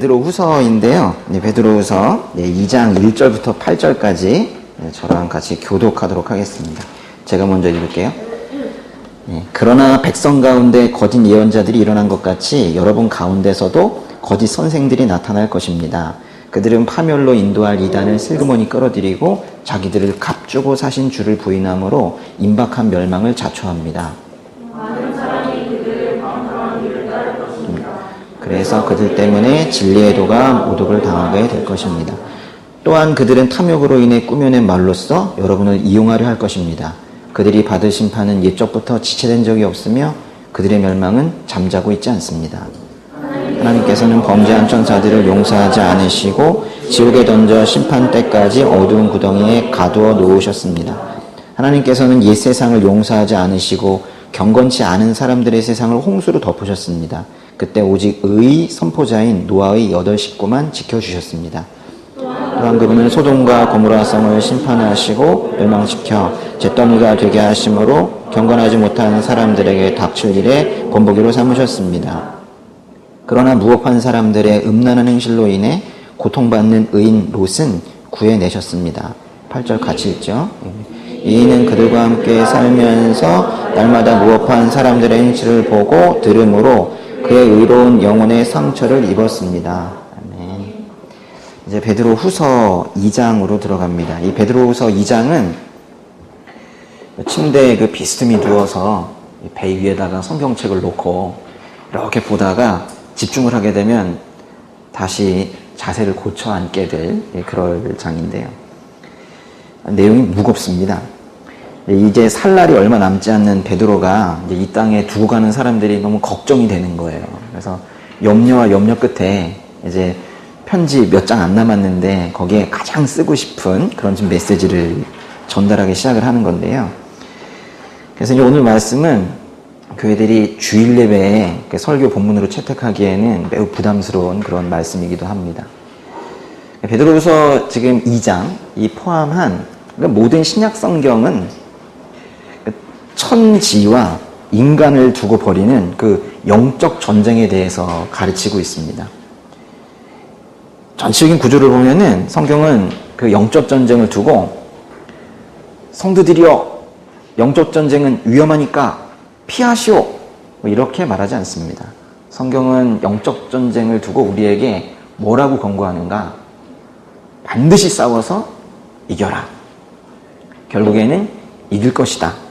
베드로후서인데요. 베드로후서 2장 1절부터 8절까지 저랑 같이 교독하도록 하겠습니다. 제가 먼저 읽을게요. 그러나 백성 가운데 거짓 예언자들이 일어난 것 같이 여러분 가운데서도 거짓 선생들이 나타날 것입니다. 그들은 파멸로 인도할 이단을 슬그머니 끌어들이고 자기들을 값주고 사신 주를 부인함으로 임박한 멸망을 자초합니다. 그래서 그들 때문에 진리의 도가 모독을 당하게 될 것입니다. 또한 그들은 탐욕으로 인해 꾸며낸 말로써 여러분을 이용하려 할 것입니다. 그들이 받을 심판은 옛적부터 지체된 적이 없으며 그들의 멸망은 잠자고 있지 않습니다. 하나님께서는 범죄한 천사들을 용서하지 않으시고 지옥에 던져 심판 때까지 어두운 구덩이에 가두어 놓으셨습니다. 하나님께서는 옛 세상을 용서하지 않으시고 경건치 않은 사람들의 세상을 홍수로 덮으셨습니다. 그때 오직 의의 선포자인 노아의 8 식구만 지켜주셨습니다. 또한 그분은 소돔과 고모라 성을 심판하시고 멸망시켜 잿더미가 되게 하심으로 경건하지 못한 사람들에게 닥칠 일에 본보기로 삼으셨습니다. 그러나 무업한 사람들의 음란한 행실로 인해 고통받는 의인 롯은 구해내셨습니다. 8절 같이 읽죠. 이인은 그들과 함께 살면서 날마다 무업한 사람들의 행실을 보고 들음으로 그의 의로운 영혼의 상처를 입었습니다. 아멘. 이제 베드로후서 2장으로 들어갑니다. 이 베드로후서 2장은 침대에 그 비스듬히 누워서 배 위에다가 성경책을 놓고 이렇게 보다가 집중을 하게 되면 다시 자세를 고쳐 앉게 될 그럴 장인데요. 내용이 무겁습니다. 이제 살 날이 얼마 남지 않는 베드로가 이제 이 땅에 두고 가는 사람들이 너무 걱정이 되는 거예요. 그래서 염려와 염려 끝에 이제 편지 몇 장 안 남았는데 거기에 가장 쓰고 싶은 그런 좀 메시지를 전달하기 시작을 하는 건데요. 그래서 이제 오늘 말씀은 교회들이 주일 예배에 설교 본문으로 채택하기에는 매우 부담스러운 그런 말씀이기도 합니다. 베드로후서 지금 2장 이 포함한 모든 신약 성경은 천지와 인간을 두고 벌이는 그 영적 전쟁에 대해서 가르치고 있습니다. 전체적인 구조를 보면은 성경은 그 영적 전쟁을 두고 성도들이여 영적 전쟁은 위험하니까 피하시오 뭐 이렇게 말하지 않습니다. 성경은 영적 전쟁을 두고 우리에게 뭐라고 권고하는가? 반드시 싸워서 이겨라. 결국에는 이길 것이다.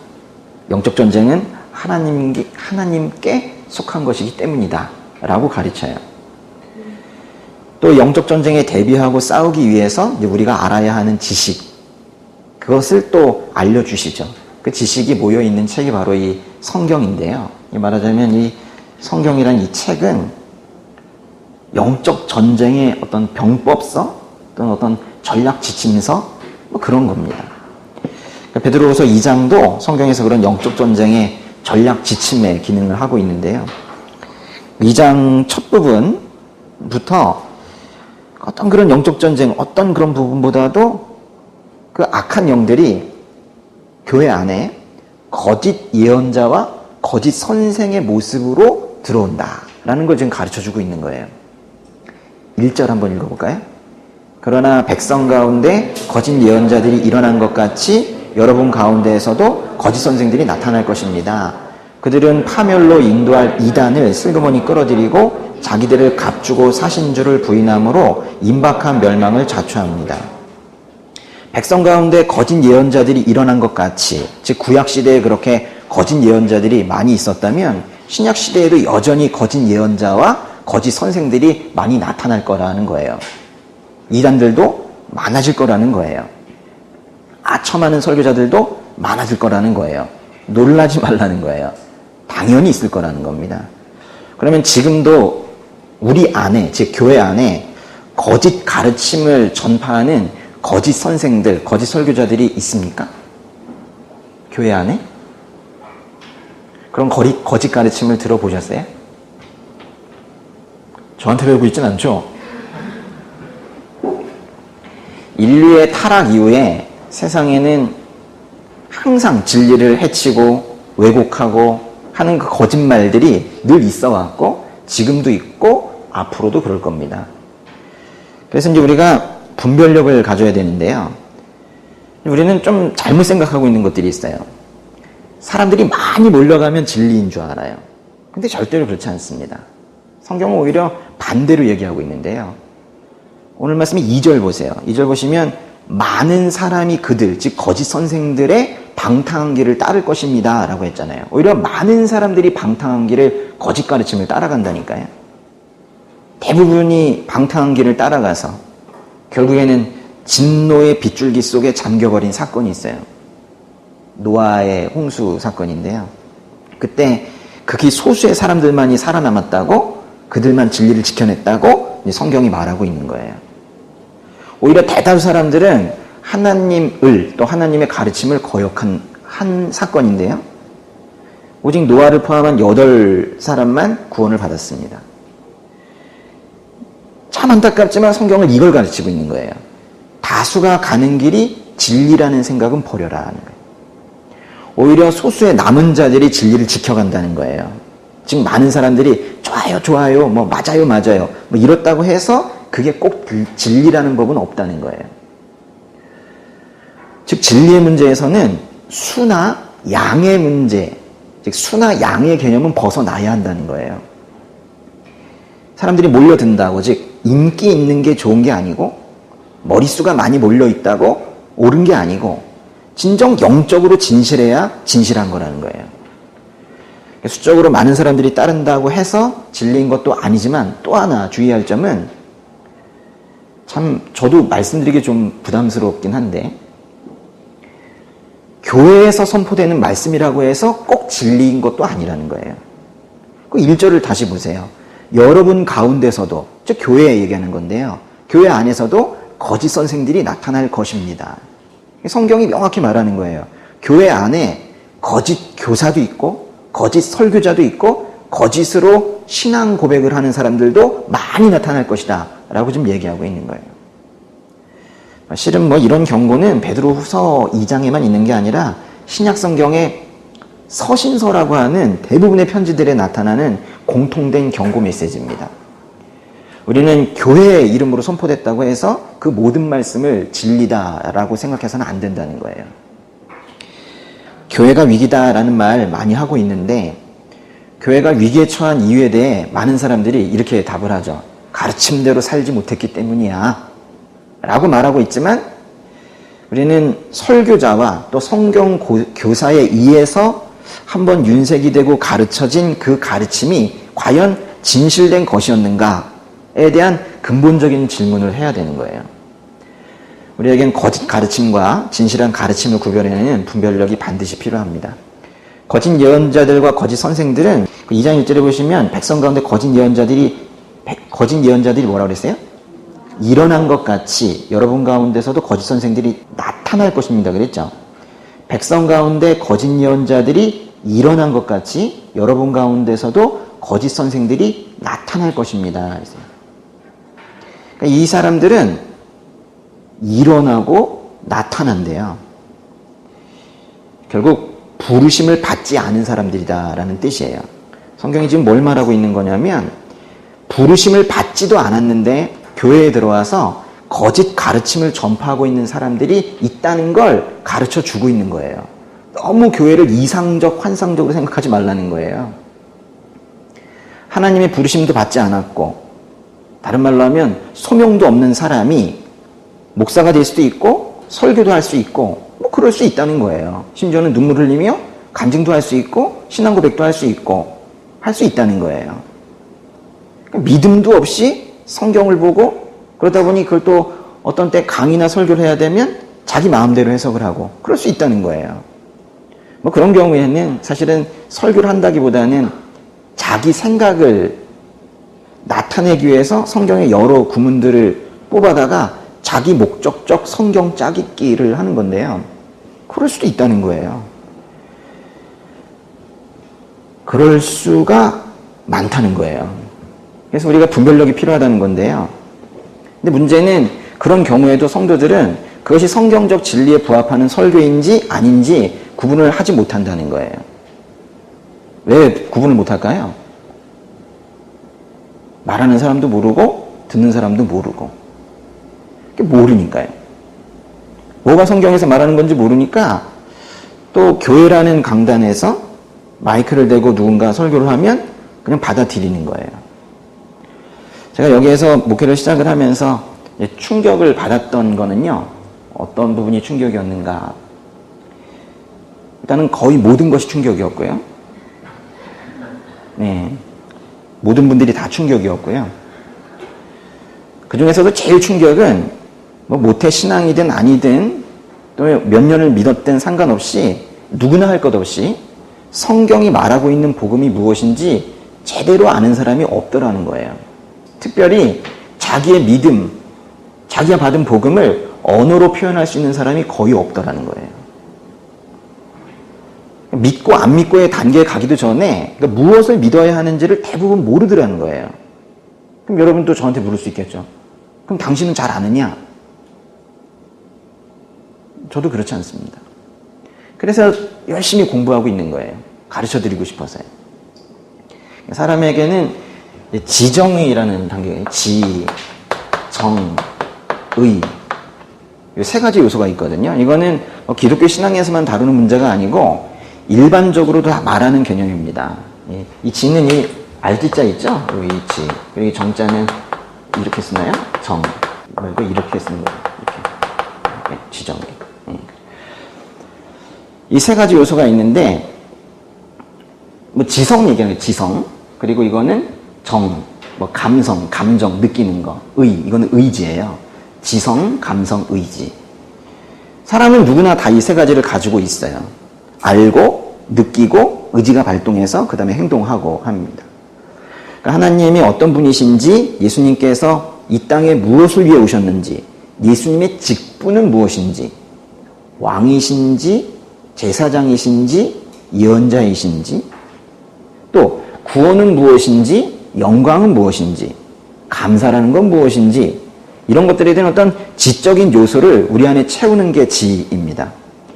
영적 전쟁은 하나님께 속한 것이기 때문이다 라고 가르쳐요. 또 영적 전쟁에 대비하고 싸우기 위해서 우리가 알아야 하는 지식, 그것을 또 알려주시죠. 그 지식이 모여있는 책이 바로 이 성경인데요. 말하자면 이 성경이란 이 책은 영적 전쟁의 어떤 병법서 또는 어떤 전략 지침서 뭐 그런 겁니다. 베드로후서 2장도 성경에서 그런 영적 전쟁의 전략 지침의 기능을 하고 있는데요. 2장 첫 부분부터 어떤 그런 영적 전쟁, 어떤 그런 부분보다도 그 악한 영들이 교회 안에 거짓 예언자와 거짓 선생의 모습으로 들어온다라는 걸 지금 가르쳐주고 있는 거예요. 1절 한번 읽어볼까요? 그러나 백성 가운데 거짓 예언자들이 일어난 것 같이 여러분 가운데에서도 거짓 선생들이 나타날 것입니다. 그들은 파멸로 인도할 이단을 슬그머니 끌어들이고 자기들을 값주고 사신 주를 부인함으로 임박한 멸망을 자초합니다. 백성 가운데 거짓 예언자들이 일어난 것 같이, 즉 구약시대에 그렇게 거짓 예언자들이 많이 있었다면 신약시대에도 여전히 거짓 예언자와 거짓 선생들이 많이 나타날 거라는 거예요. 이단들도 많아질 거라는 거예요. 아첨하는 설교자들도 많아질 거라는 거예요. 놀라지 말라는 거예요. 당연히 있을 거라는 겁니다. 그러면 지금도 우리 안에, 즉 교회 안에 거짓 가르침을 전파하는 거짓 선생들, 거짓 설교자들이 있습니까? 교회 안에? 그런 거짓 가르침을 들어보셨어요? 저한테 배우고 있진 않죠? 인류의 타락 이후에 세상에는 항상 진리를 해치고 왜곡하고 하는 그 거짓말들이 늘 있어 왔고 지금도 있고 앞으로도 그럴 겁니다. 그래서 이제 우리가 분별력을 가져야 되는데요. 우리는 좀 잘못 생각하고 있는 것들이 있어요. 사람들이 많이 몰려가면 진리인 줄 알아요. 근데 절대로 그렇지 않습니다. 성경은 오히려 반대로 얘기하고 있는데요. 오늘 말씀이 2절 보세요. 2절 보시면 많은 사람이 그들, 즉 거짓 선생들의 방탕한 길을 따를 것입니다 라고 했잖아요. 오히려 많은 사람들이 방탕한 길을, 거짓 가르침을 따라간다니까요. 대부분이 방탕한 길을 따라가서 결국에는 진노의 빗줄기 속에 잠겨버린 사건이 있어요. 노아의 홍수 사건인데요. 그때 극히 소수의 사람들만이 살아남았다고, 그들만 진리를 지켜냈다고 성경이 말하고 있는 거예요. 오히려 대다수 사람들은 하나님을, 또 하나님의 가르침을 거역한 한 사건인데요. 오직 노아를 포함한 8사람만 구원을 받았습니다. 참 안타깝지만 성경은 이걸 가르치고 있는 거예요. 다수가 가는 길이 진리라는 생각은 버려라 하는 거예요. 오히려 소수의 남은 자들이 진리를 지켜간다는 거예요. 지금 많은 사람들이 좋아요, 좋아요, 뭐 맞아요, 맞아요, 뭐 이렇다고 해서 그게 꼭 진리라는 법은 없다는 거예요. 즉 진리의 문제에서는 수나 양의 문제, 즉 수나 양의 개념은 벗어나야 한다는 거예요. 사람들이 몰려든다고, 즉 인기 있는 게 좋은 게 아니고, 머릿수가 많이 몰려있다고 옳은 게 아니고, 진정 영적으로 진실해야 진실한 거라는 거예요. 수적으로 많은 사람들이 따른다고 해서 진리인 것도 아니지만, 또 하나 주의할 점은, 참 저도 말씀드리기 좀 부담스럽긴 한데, 교회에서 선포되는 말씀이라고 해서 꼭 진리인 것도 아니라는 거예요. 그 1절을 다시 보세요. 여러분 가운데서도, 즉 교회에 얘기하는 건데요, 교회 안에서도 거짓 선생들이 나타날 것입니다. 성경이 명확히 말하는 거예요. 교회 안에 거짓 교사도 있고 거짓 설교자도 있고 거짓으로 신앙 고백을 하는 사람들도 많이 나타날 것이다 라고 지금 얘기하고 있는 거예요. 실은 뭐 이런 경고는 베드로후서 2장에만 있는 게 아니라 신약 성경의 서신서라고 하는 대부분의 편지들에 나타나는 공통된 경고 메시지입니다. 우리는 교회의 이름으로 선포됐다고 해서 그 모든 말씀을 진리다라고 생각해서는 안 된다는 거예요. 교회가 위기다라는 말 많이 하고 있는데, 교회가 위기에 처한 이유에 대해 많은 사람들이 이렇게 답을 하죠. 가르침대로 살지 못했기 때문이야 라고 말하고 있지만, 우리는 설교자와 또 성경 교사에 의해서 한번 윤색이 되고 가르쳐진 그 가르침이 과연 진실된 것이었는가에 대한 근본적인 질문을 해야 되는 거예요. 우리에겐 거짓 가르침과 진실한 가르침을 구별해내는 분별력이 반드시 필요합니다. 거짓 예언자들과 거짓 선생들은 2장 1절에 보시면 백성 가운데 거짓 예언자들이 뭐라고 그랬어요? 일어난 것 같이 여러분 가운데서도 거짓 선생들이 나타날 것입니다 그랬죠. 백성 가운데 거짓 예언자들이 일어난 것 같이 여러분 가운데서도 거짓 선생들이 나타날 것입니다. 그러니까 이 사람들은 일어나고 나타난대요. 결국 부르심을 받지 않은 사람들이다라는 뜻이에요. 성경이 지금 뭘 말하고 있는 거냐면, 부르심을 받지도 않았는데 교회에 들어와서 거짓 가르침을 전파하고 있는 사람들이 있다는 걸 가르쳐 주고 있는 거예요. 너무 교회를 이상적, 환상적으로 생각하지 말라는 거예요. 하나님의 부르심도 받지 않았고, 다른 말로 하면 소명도 없는 사람이 목사가 될 수도 있고 설교도 할 수 있고 뭐 그럴 수 있다는 거예요. 심지어는 눈물 흘리며 간증도 할 수 있고 신앙 고백도 할 수 있고 할 수 있다는 거예요. 믿음도 없이 성경을 보고, 그러다 보니 그걸 또 어떤 때 강의나 설교를 해야 되면 자기 마음대로 해석을 하고 그럴 수 있다는 거예요. 뭐 그런 경우에는 사실은 설교를 한다기보다는 자기 생각을 나타내기 위해서 성경의 여러 구문들을 뽑아다가 자기 목적적 성경 짜깁기를 하는 건데요. 그럴 수도 있다는 거예요. 그럴 수가 많다는 거예요. 그래서 우리가 분별력이 필요하다는 건데요. 근데 문제는 그런 경우에도 성도들은 그것이 성경적 진리에 부합하는 설교인지 아닌지 구분을 하지 못한다는 거예요. 왜 구분을 못할까요? 말하는 사람도 모르고 듣는 사람도 모르고 모르니까요. 뭐가 성경에서 말하는 건지 모르니까 또 교회라는 강단에서 마이크를 대고 누군가 설교를 하면 그냥 받아들이는 거예요. 제가 여기에서 목회를 시작을 하면서 충격을 받았던 거는요. 어떤 부분이 충격이었는가. 일단은 거의 모든 것이 충격이었고요. 네, 모든 분들이 다 충격이었고요. 그 중에서도 제일 충격은 뭐 모태 신앙이든 아니든 또 몇 년을 믿었든 상관없이 누구나 할 것 없이 성경이 말하고 있는 복음이 무엇인지 제대로 아는 사람이 없더라는 거예요. 특별히 자기의 믿음, 자기가 받은 복음을 언어로 표현할 수 있는 사람이 거의 없더라는 거예요. 믿고 안 믿고의 단계에 가기도 전에 그러니까 무엇을 믿어야 하는지를 대부분 모르더라는 거예요. 그럼 여러분도 저한테 물을 수 있겠죠. 그럼 당신은 잘 아느냐? 저도 그렇지 않습니다. 그래서 열심히 공부하고 있는 거예요. 가르쳐드리고 싶어서요. 사람에게는 지정의라는 단계가 있어요. 지, 정, 의. 이 세 가지 요소가 있거든요. 이거는 기독교 신앙에서만 다루는 문제가 아니고 일반적으로 다 말하는 개념입니다. 이 지는 이 알지자 있죠? 이 지. 그리고 이 정자는 이렇게 쓰나요? 정. 말고 이렇게 쓰는 거예요. 이렇게. 지정의. 이 세 가지 요소가 있는데, 뭐 지성 얘기하는 게 지성, 그리고 이거는 정, 뭐 감성, 감정, 느끼는 거, 이거는 의지예요. 지성, 감성, 의지. 사람은 누구나 다 이 세 가지를 가지고 있어요. 알고, 느끼고, 의지가 발동해서 그 다음에 행동하고 합니다. 그러니까 하나님이 어떤 분이신지, 예수님께서 이 땅에 무엇을 위해 오셨는지, 예수님의 직분은 무엇인지, 왕이신지, 제사장이신지, 예언자이신지, 또 구원은 무엇인지, 영광은 무엇인지, 감사라는 건 무엇인지, 이런 것들에 대한 어떤 지적인 요소를 우리 안에 채우는 게 지입니다.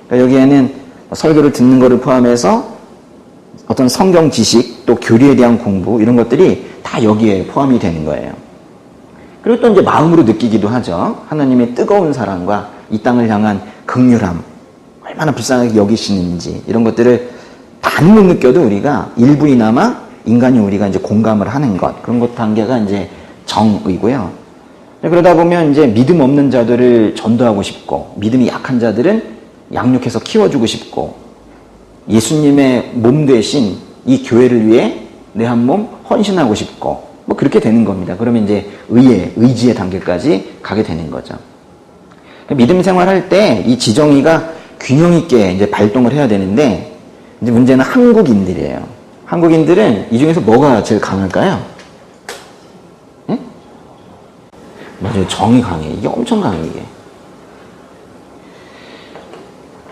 그러니까 여기에는 설교를 듣는 것을 포함해서 어떤 성경 지식, 또 교리에 대한 공부, 이런 것들이 다 여기에 포함이 되는 거예요. 그리고 또 이제 마음으로 느끼기도 하죠. 하나님의 뜨거운 사랑과 이 땅을 향한 긍휼함, 얼마나 불쌍하게 여기시는지, 이런 것들을 단 못 느껴도 우리가 일부이나마 인간이 우리가 이제 공감을 하는 것, 그런 것 단계가 이제 정의고요. 그러다 보면 이제 믿음 없는 자들을 전도하고 싶고, 믿음이 약한 자들은 양육해서 키워주고 싶고, 예수님의 몸 대신 이 교회를 위해 내 한 몸 헌신하고 싶고, 뭐 그렇게 되는 겁니다. 그러면 이제 의지의 단계까지 가게 되는 거죠. 믿음 생활할 때 이 지정의가 균형 있게 이제 발동을 해야 되는데, 이제 문제는 한국인들이에요. 한국인들은 이 중에서 뭐가 제일 강할까요? 네? 맞아요. 정이 강해. 이게 엄청 강해, 이게.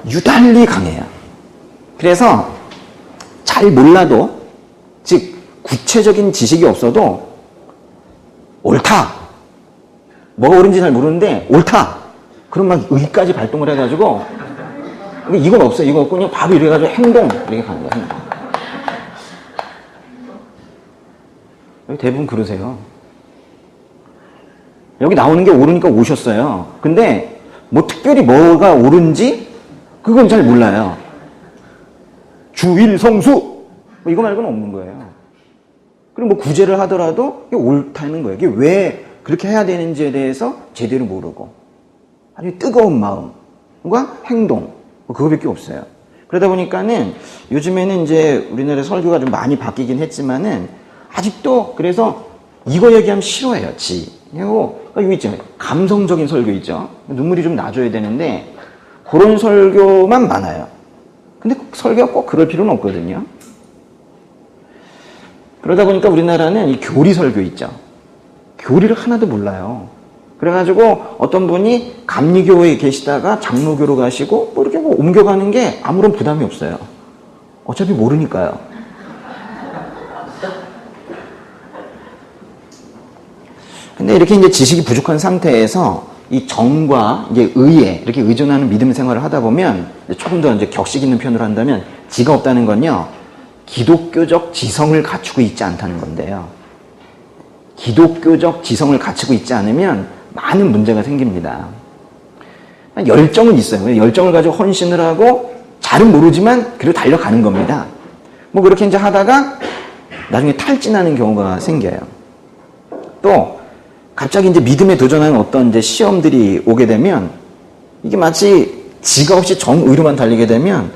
유달리 강해요. 그래서 잘 몰라도, 즉 구체적인 지식이 없어도 옳다. 뭐가 옳은지 잘 모르는데 옳다. 그럼 막 의까지 발동을 해가지고, 이건 없어요. 이거 없고 그냥 바로 이래가지고 행동 이렇게 가는 거예요. 행동. 여기 대부분 그러세요. 여기 나오는 게 옳으니까 오셨어요. 근데 뭐 특별히 뭐가 옳은지 그건 잘 몰라요. 주일성수 뭐 이거 말고는 없는 거예요. 그리고 뭐 구제를 하더라도 이게 옳다는 거예요. 이게 왜 그렇게 해야 되는지에 대해서 제대로 모르고 아주 뜨거운 마음과 행동 뭐 그거밖에 없어요. 그러다 보니까는 요즘에는 이제 우리나라 설교가 좀 많이 바뀌긴 했지만은 아직도 그래서 이거 얘기하면 싫어해요. 그리고 이거 있죠. 감성적인 설교 있죠. 눈물이 좀 나줘야 되는데 그런 설교만 많아요. 근데 설교가 꼭 그럴 필요는 없거든요. 그러다 보니까 우리나라는 이 교리 설교 있죠. 교리를 하나도 몰라요. 그래가지고 어떤 분이 감리교회에 계시다가 장로교로 가시고 뭐 이렇게 뭐 옮겨가는 게 아무런 부담이 없어요. 어차피 모르니까요. 근데 이렇게 이제 지식이 부족한 상태에서 이 정과 이제 의에 이렇게 의존하는 믿음 생활을 하다 보면 조금 더 이제 격식 있는 표현을 한다면 지가 없다는 건요. 기독교적 지성을 갖추고 있지 않다는 건데요. 기독교적 지성을 갖추고 있지 않으면 많은 문제가 생깁니다. 열정은 있어요. 열정을 가지고 헌신을 하고 잘은 모르지만 그래도 달려가는 겁니다. 뭐 그렇게 이제 하다가 나중에 탈진하는 경우가 생겨요. 또 갑자기 이제 믿음에 도전하는 어떤 이제 시험들이 오게 되면 이게 마치 지가 없이 정의로만 달리게 되면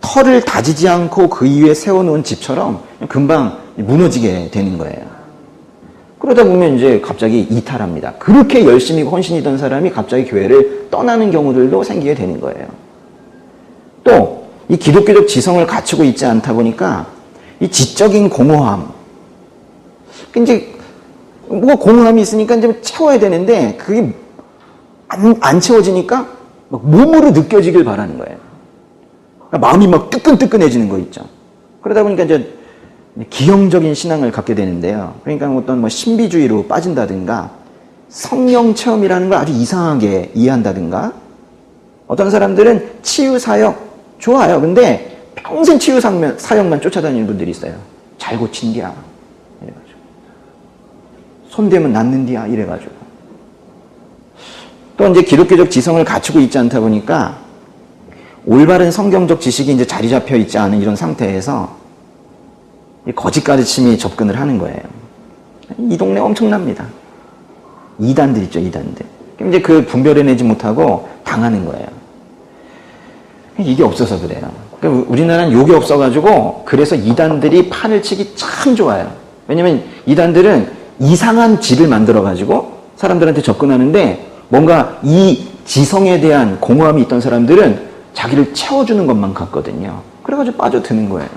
털을 다지지 않고 그 위에 세워놓은 집처럼 금방 무너지게 되는 거예요. 그러다 보면 이제 갑자기 이탈합니다. 그렇게 열심히 헌신이던 사람이 갑자기 교회를 떠나는 경우들도 생기게 되는 거예요. 또 이 기독교적 지성을 갖추고 있지 않다 보니까 이 지적인 공허함, 이제 뭐가 공허함이 있으니까 이제 채워야 되는데 그게 안 채워지니까 막 몸으로 느껴지길 바라는 거예요. 그러니까 마음이 막 뜨끈뜨끈해지는 거 있죠. 그러다 보니까 이제 기형적인 신앙을 갖게 되는데요. 그러니까 어떤 뭐 신비주의로 빠진다든가 성령 체험이라는 걸 아주 이상하게 이해한다든가 어떤 사람들은 치유 사역 좋아요. 근데 평생 치유 사역만 쫓아다니는 분들이 있어요. 잘 고친디야 이래가지고 손대면 낫는디야 이래가지고 또 이제 기독교적 지성을 갖추고 있지 않다 보니까 올바른 성경적 지식이 이제 자리 잡혀 있지 않은 이런 상태에서 거짓 가르침이 접근을 하는 거예요. 이 동네 엄청납니다. 이단들 있죠, 이단들. 이제 그 분별해내지 못하고 당하는 거예요. 이게 없어서 그래요. 그러니까 우리나라는 요게 없어가지고 그래서 이단들이 판을 치기 참 좋아요. 왜냐면 이단들은 이상한 질을 만들어가지고 사람들한테 접근하는데 뭔가 이 지성에 대한 공허함이 있던 사람들은 자기를 채워주는 것만 같거든요. 그래가지고 빠져드는 거예요.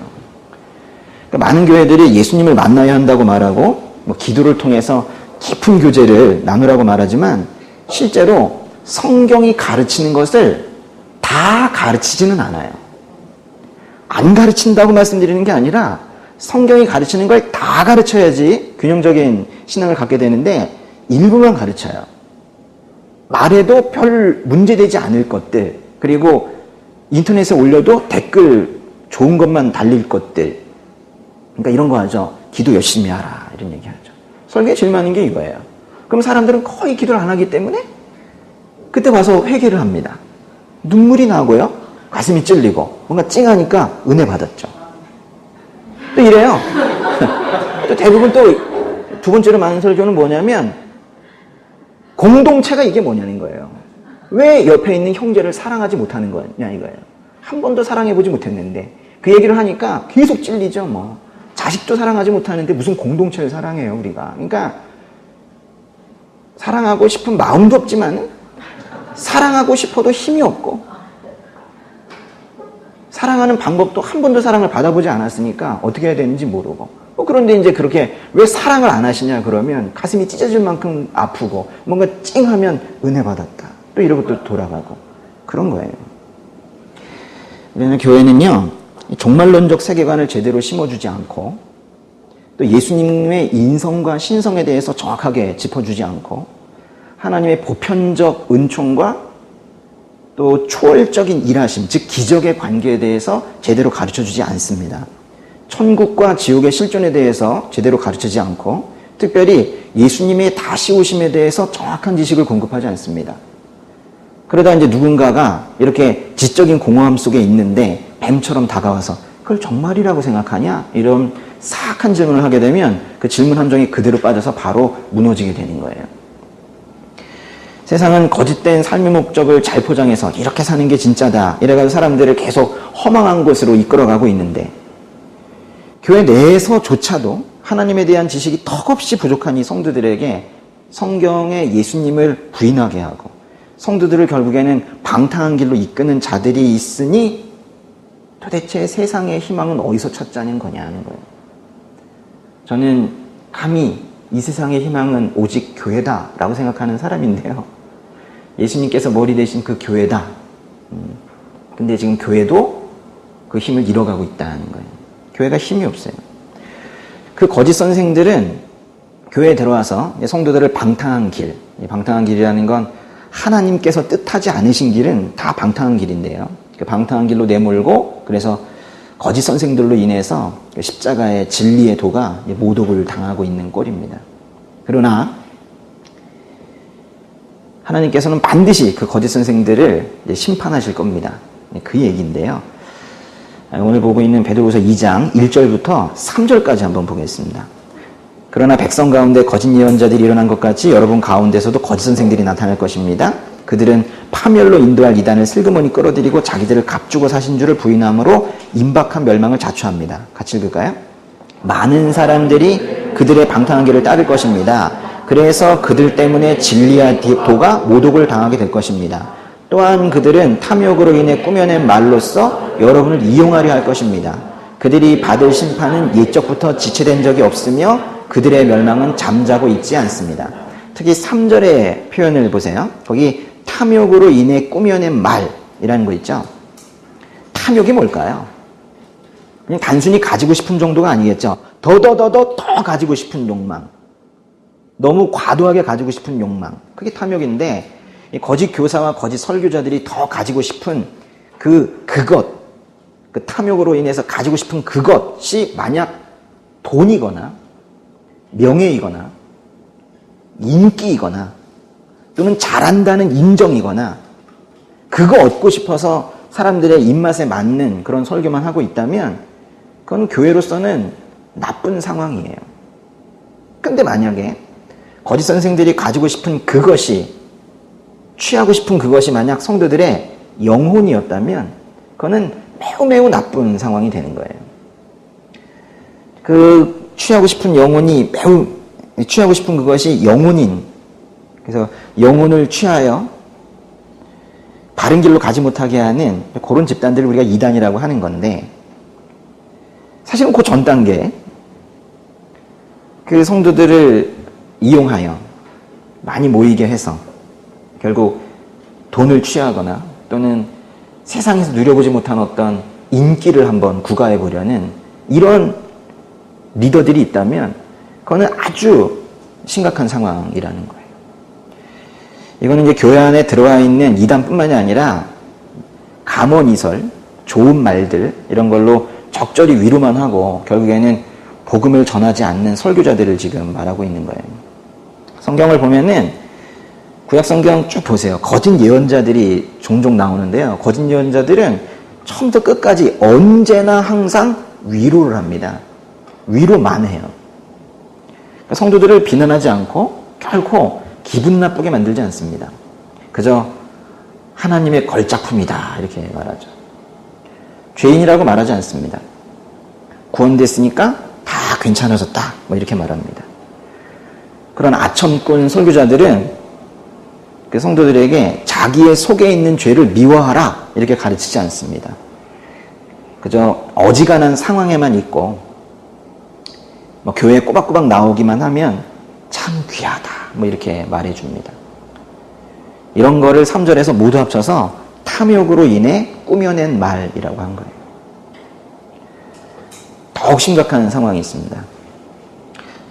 그러니까 많은 교회들이 예수님을 만나야 한다고 말하고 뭐 기도를 통해서 깊은 교제를 나누라고 말하지만 실제로 성경이 가르치는 것을 다 가르치지는 않아요. 안 가르친다고 말씀드리는 게 아니라 성경이 가르치는 걸 다 가르쳐야지 균형적인 신앙을 갖게 되는데 일부만 가르쳐요. 말해도 별 문제되지 않을 것들, 그리고 인터넷에 올려도 댓글 좋은 것만 달릴 것들, 그러니까 이런 거 하죠. 기도 열심히 하라 이런 얘기 하죠. 설교에 제일 많은 게 이거예요. 그럼 사람들은 거의 기도를 안 하기 때문에 그때 와서 회개를 합니다. 눈물이 나고요. 가슴이 찔리고 뭔가 찡하니까 은혜 받았죠. 또 이래요. 또 대부분 또 두 번째로 많은 설교는 뭐냐면 공동체가 이게 뭐냐는 거예요. 왜 옆에 있는 형제를 사랑하지 못하는 거냐 이거예요. 한 번도 사랑해보지 못했는데 그 얘기를 하니까 계속 찔리죠. 뭐 자식도 사랑하지 못하는데 무슨 공동체를 사랑해요 우리가. 그러니까 사랑하고 싶은 마음도 없지만 사랑하고 싶어도 힘이 없고 사랑하는 방법도 한 번도 사랑을 받아보지 않았으니까 어떻게 해야 되는지 모르고 그런데 이제 그렇게 왜 사랑을 안 하시냐 그러면 가슴이 찢어질 만큼 아프고 뭔가 찡하면 은혜 받았다 또 이러고 또 돌아가고 그런 거예요. 왜냐하면 교회는요 종말론적 세계관을 제대로 심어주지 않고 또 예수님의 인성과 신성에 대해서 정확하게 짚어주지 않고 하나님의 보편적 은총과 또 초월적인 일하심, 즉 기적의 관계에 대해서 제대로 가르쳐주지 않습니다. 천국과 지옥의 실존에 대해서 제대로 가르치지 않고 특별히 예수님의 다시 오심에 대해서 정확한 지식을 공급하지 않습니다. 그러다 이제 누군가가 이렇게 지적인 공허함 속에 있는데 뱀처럼 다가와서 그걸 정말이라고 생각하냐? 이런 사악한 질문을 하게 되면 그 질문 함정에 그대로 빠져서 바로 무너지게 되는 거예요. 세상은 거짓된 삶의 목적을 잘 포장해서 이렇게 사는 게 진짜다 이래가지고 사람들을 계속 허망한 곳으로 이끌어가고 있는데 교회 내에서조차도 하나님에 대한 지식이 턱없이 부족한 이 성도들에게 성경의 예수님을 부인하게 하고 성도들을 결국에는 방탕한 길로 이끄는 자들이 있으니 도대체 세상의 희망은 어디서 찾자는 거냐는 거예요. 저는 감히 이 세상의 희망은 오직 교회다라고 생각하는 사람인데요. 예수님께서 머리 대신 그 교회다. 근데 지금 교회도 그 힘을 잃어가고 있다는 거예요. 교회가 힘이 없어요. 그 거짓 선생들은 교회에 들어와서 성도들을 방탕한 길, 방탕한 길이라는 건 하나님께서 뜻하지 않으신 길은 다 방탕한 길인데요. 그 방탕한 길로 내몰고 그래서 거짓 선생들로 인해서 십자가의 진리의 도가 모독을 당하고 있는 꼴입니다. 그러나 하나님께서는 반드시 그 거짓 선생들을 심판하실 겁니다. 그 얘기인데요. 오늘 보고 있는 베드로후서 2장 1절부터 3절까지 한번 보겠습니다. 그러나 백성 가운데 거짓 예언자들이 일어난 것 같이 여러분 가운데서도 거짓 선생들이 나타날 것입니다. 그들은 파멸로 인도할 이단을 슬그머니 끌어들이고 자기들을 값주고 사신 줄을 부인함으로 임박한 멸망을 자초합니다. 같이 읽을까요? 많은 사람들이 그들의 방탕한 길을 따를 것입니다. 그래서 그들 때문에 진리와 도가 모독을 당하게 될 것입니다. 또한 그들은 탐욕으로 인해 꾸며낸 말로써 여러분을 이용하려 할 것입니다. 그들이 받을 심판은 옛적부터 지체된 적이 없으며 그들의 멸망은 잠자고 있지 않습니다. 특히 3절의 표현을 보세요. 거기 탐욕으로 인해 꾸며낸 말이라는 거 있죠. 탐욕이 뭘까요? 그냥 단순히 가지고 싶은 정도가 아니겠죠. 더 가지고 싶은 욕망. 너무 과도하게 가지고 싶은 욕망. 그게 탐욕인데 이 거짓 교사와 거짓 설교자들이 더 가지고 싶은 그것, 그 탐욕으로 인해서 가지고 싶은 그것이 만약 돈이거나 명예이거나 인기이거나 또는 잘한다는 인정이거나 그거 얻고 싶어서 사람들의 입맛에 맞는 그런 설교만 하고 있다면 그건 교회로서는 나쁜 상황이에요. 근데 만약에 거짓 선생들이 가지고 싶은 그것이, 취하고 싶은 그것이 만약 성도들의 영혼이었다면 그거는 매우 나쁜 상황이 되는 거예요. 그 취하고 싶은 영혼이 취하고 싶은 그것이 영혼인, 그래서 영혼을 취하여 바른 길로 가지 못하게 하는 그런 집단들을 우리가 이단이라고 하는 건데, 사실은 그 전 단계 그 성도들을 이용하여 많이 모이게 해서 결국 돈을 취하거나 또는 세상에서 누려보지 못한 어떤 인기를 한번 구가해 보려는 이런 리더들이 있다면 그거는 아주 심각한 상황이라는 거예요. 이거는 이제 교회 안에 들어와 있는 이단뿐만이 아니라 감언이설, 좋은 말들 이런 걸로 적절히 위로만 하고 결국에는 복음을 전하지 않는 설교자들을 지금 말하고 있는 거예요. 성경을 보면은 구약 성경 쭉 보세요. 거짓 예언자들이 종종 나오는데요. 거짓 예언자들은 처음부터 끝까지 언제나 항상 위로를 합니다. 위로만 해요. 그러니까 성도들을 비난하지 않고 결코 기분 나쁘게 만들지 않습니다. 그저 하나님의 걸작품이다 이렇게 말하죠. 죄인이라고 말하지 않습니다. 구원됐으니까 다 괜찮아졌다 뭐 이렇게 말합니다. 그런 아첨꾼 설교자들은 그 성도들에게 자기의 속에 있는 죄를 미워하라 이렇게 가르치지 않습니다. 그저 어지간한 상황에만 있고 뭐 교회에 꼬박꼬박 나오기만 하면 참 귀하다 뭐 이렇게 말해줍니다. 이런 거를 3절에서 모두 합쳐서 탐욕으로 인해 꾸며낸 말이라고 한 거예요. 더욱 심각한 상황이 있습니다.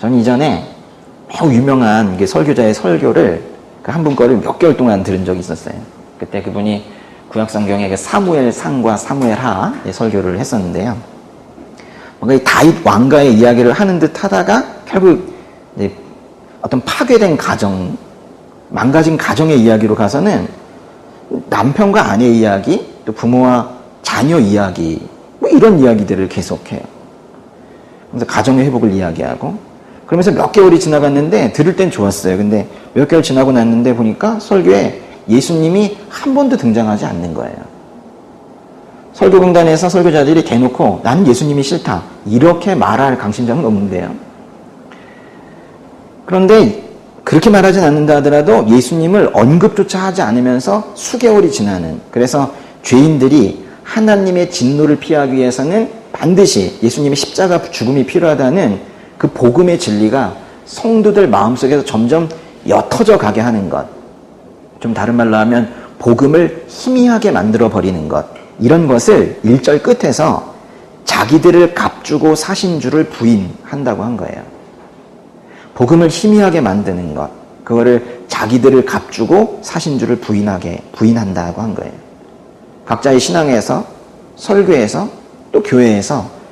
저는 이전에 매우 유명한 설교자의 설교를 한 분 거를 몇 개월 동안 들은 적이 있었어요. 그때 그분이 구약성경의 사무엘 상과 사무엘 하 설교를 했었는데요. 뭔가 이 다윗 왕가의 이야기를 하는 듯 하다가 결국 이제 어떤 파괴된 가정, 망가진 가정의 이야기로 가서는 남편과 아내 이야기, 또 부모와 자녀 이야기, 뭐 이런 이야기들을 계속해요. 그래서 가정의 회복을 이야기하고 그러면서 몇 개월이 지나갔는데 들을 땐 좋았어요. 근데 몇 개월 지나고 났는데 보니까 설교에 예수님이 한 번도 등장하지 않는 거예요. 설교공단에서 설교자들이 대놓고 나는 예수님이 싫다 이렇게 말할 강심장은 없는데요. 그런데 그렇게 말하진 않는다 하더라도 예수님을 언급조차 하지 않으면서 수개월이 지나는, 그래서 죄인들이 하나님의 진노를 피하기 위해서는 반드시 예수님의 십자가 죽음이 필요하다는 그 복음의 진리가 성도들 마음속에서 점점 옅어져 가게 하는 것, 좀 다른 말로 하면 복음을 희미하게 만들어 버리는 것, 이런 것을 1절 끝에서 자기들을 값주고 사신 줄을 부인한다고 한 거예요. 복음을 희미하게 만드는 것, 그거를 자기들을 값주고 사신 줄을 부인한다고 한 거예요. 각자의 신앙에서, 설교에서, 또 교회에서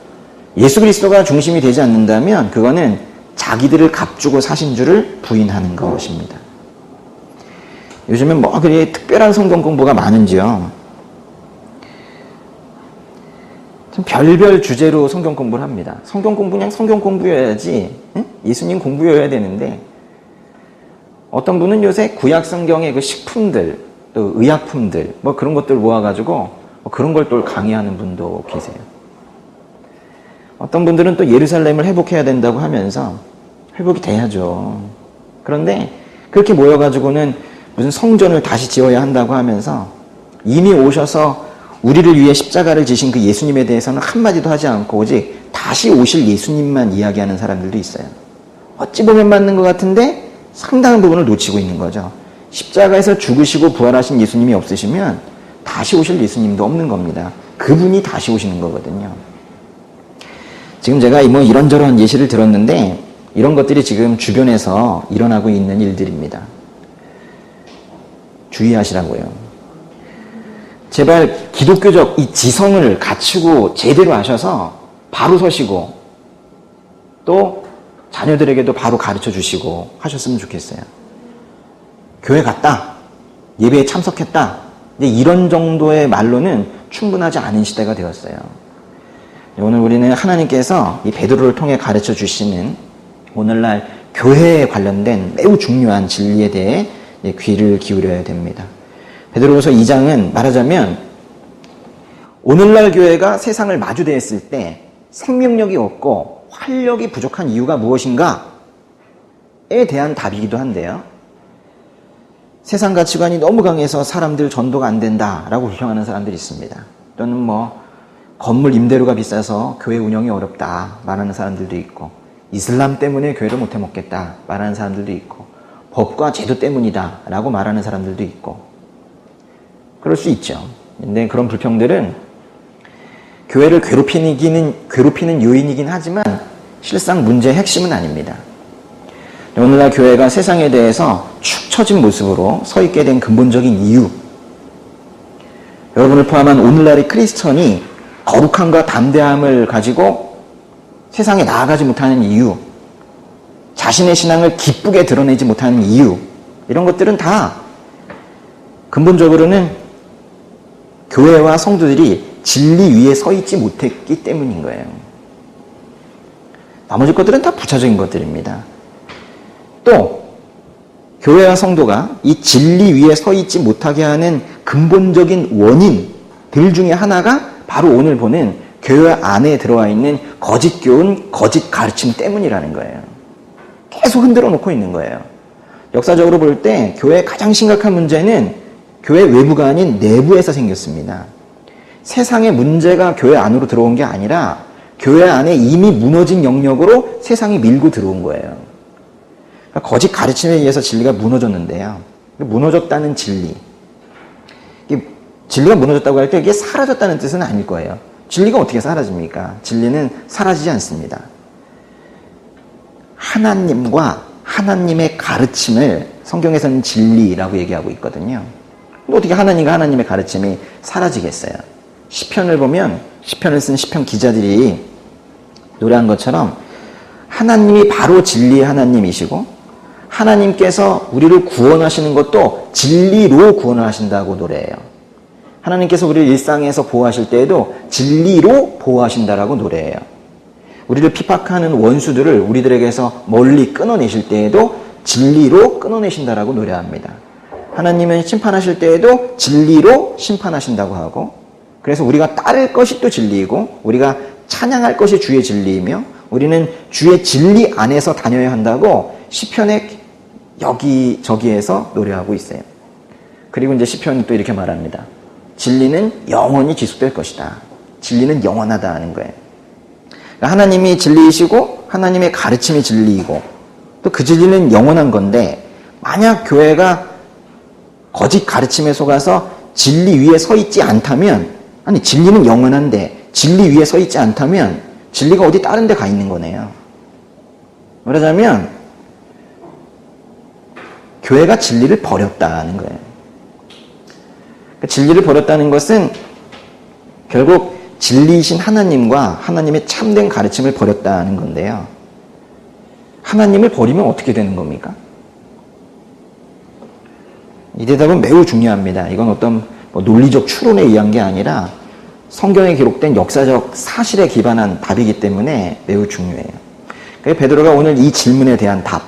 예수 그리스도가 중심이 되지 않는다면 그거는 자기들을 값주고 사신 줄을 부인하는 것입니다. 요즘엔 뭐 그리 특별한 성경 공부가 많은지요. 참 별별 주제로 성경 공부를 합니다. 성경 공부 그냥 성경 공부여야지, 응? 예수님 공부여야 되는데, 어떤 분은 요새 구약 성경의 그 식품들, 또 의약품들, 뭐 그런 것들 모아가지고 뭐 그런 걸 또 강의하는 분도 계세요. 어떤 분들은 또 예루살렘을 회복해야 된다고 하면서 회복이 돼야죠. 그런데 그렇게 모여가지고는 무슨 성전을 다시 지어야 한다고 하면서 이미 오셔서 우리를 위해 십자가를 지신 그 예수님에 대해서는 한마디도 하지 않고 오직 다시 오실 예수님만 이야기하는 사람들도 있어요. 어찌 보면 맞는 것 같은데 상당한 부분을 놓치고 있는 거죠. 십자가에서 죽으시고 부활하신 예수님이 없으시면 다시 오실 예수님도 없는 겁니다. 그분이 다시 오시는 거거든요. 지금 제가 뭐 이런저런 예시를 들었는데 이런 것들이 지금 주변에서 일어나고 있는 일들입니다. 주의하시라고요. 제발 기독교적 이 지성을 갖추고 제대로 하셔서 바로 서시고 또 자녀들에게도 바로 가르쳐 주시고 하셨으면 좋겠어요. 교회 갔다, 예배에 참석했다, 이제 이런 정도의 말로는 충분하지 않은 시대가 되었어요. 오늘 우리는 하나님께서 이 베드로를 통해 가르쳐 주시는 오늘날 교회에 관련된 매우 중요한 진리에 대해 귀를 기울여야 됩니다. 베드로후서 2장은 말하자면 오늘날 교회가 세상을 마주대했을 때 생명력이 없고 활력이 부족한 이유가 무엇인가에 대한 답이기도 한데요. 세상 가치관이 너무 강해서 사람들 전도가 안 된다라고 불평하는 사람들이 있습니다. 또는 뭐 건물 임대료가 비싸서 교회 운영이 어렵다 말하는 사람들도 있고, 이슬람 때문에 교회를 못해 먹겠다 말하는 사람들도 있고, 법과 제도 때문이다 라고 말하는 사람들도 있고, 그럴 수 있죠. 근데 그런 불평들은 교회를 괴롭히는 요인이긴 하지만 실상 문제의 핵심은 아닙니다. 오늘날 교회가 세상에 대해서 축 처진 모습으로 서 있게 된 근본적인 이유, 여러분을 포함한 오늘날의 크리스천이 거룩함과 담대함을 가지고 세상에 나아가지 못하는 이유, 자신의 신앙을 기쁘게 드러내지 못하는 이유, 이런 것들은 다 근본적으로는 교회와 성도들이 진리 위에 서 있지 못했기 때문인 거예요. 나머지 것들은 다 부차적인 것들입니다. 또 교회와 성도가 이 진리 위에 서 있지 못하게 하는 근본적인 원인들 중에 하나가 바로 오늘 보는 교회 안에 들어와 있는 거짓 교훈, 거짓 가르침 때문이라는 거예요. 계속 흔들어 놓고 있는 거예요. 역사적으로 볼 때 교회의 가장 심각한 문제는 교회 외부가 아닌 내부에서 생겼습니다. 세상의 문제가 교회 안으로 들어온 게 아니라 교회 안에 이미 무너진 영역으로 세상이 밀고 들어온 거예요. 그러니까 거짓 가르침에 의해서 진리가 무너졌는데요. 무너졌다는 진리. 진리가 무너졌다고 할 때 이게 사라졌다는 뜻은 아닐 거예요. 진리가 어떻게 사라집니까? 진리는 사라지지 않습니다. 하나님과 하나님의 가르침을 성경에서는 진리라고 얘기하고 있거든요. 근데 어떻게 하나님과 하나님의 가르침이 사라지겠어요? 시편을 보면 시편을 쓴 시편 기자들이 노래한 것처럼 하나님이 바로 진리의 하나님이시고 하나님께서 우리를 구원하시는 것도 진리로 구원을 하신다고 노래해요. 하나님께서 우리를 일상에서 보호하실 때에도 진리로 보호하신다라고 노래해요. 우리를 핍박하는 원수들을 우리들에게서 멀리 끊어내실 때에도 진리로 끊어내신다라고 노래합니다. 하나님은 심판하실 때에도 진리로 심판하신다고 하고, 그래서 우리가 따를 것이 또 진리이고 우리가 찬양할 것이 주의 진리이며 우리는 주의 진리 안에서 다녀야 한다고 시편의 여기저기에서 노래하고 있어요. 그리고 이제 시편이 또 이렇게 말합니다. 진리는 영원히 지속될 것이다. 진리는 영원하다 하는 거예요. 그러니까 하나님이 진리이시고 하나님의 가르침이 진리이고 또 그 진리는 영원한 건데, 만약 교회가 거짓 가르침에 속아서 진리 위에 서 있지 않다면, 아니 진리는 영원한데 진리 위에 서 있지 않다면 진리가 어디 다른 데 가 있는 거네요. 말하자면 교회가 진리를 버렸다는 거예요. 진리를 버렸다는 것은 결국 진리이신 하나님과 하나님의 참된 가르침을 버렸다는 건데요. 하나님을 버리면 어떻게 되는 겁니까? 이 대답은 매우 중요합니다. 이건 어떤 뭐 논리적 추론에 의한 게 아니라 성경에 기록된 역사적 사실에 기반한 답이기 때문에 매우 중요해요. 그러니까 베드로가 오늘 이 질문에 대한 답,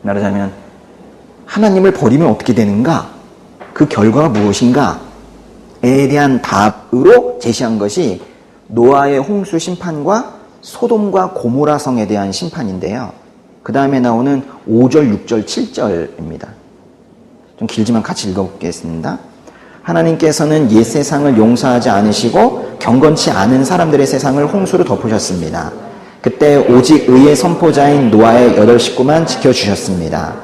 말하자면 하나님을 버리면 어떻게 되는가? 그 결과가 무엇인가? 에 대한 답으로 제시한 것이 노아의 홍수 심판과 소돔과 고모라 성에 대한 심판인데요. 그 다음에 나오는 5절, 6절, 7절입니다. 좀 길지만 같이 읽어보겠습니다. 하나님께서는 옛 세상을 용서하지 않으시고 경건치 않은 사람들의 세상을 홍수로 덮으셨습니다. 그때 오직 의의 선포자인 노아의 8 식구만 지켜주셨습니다.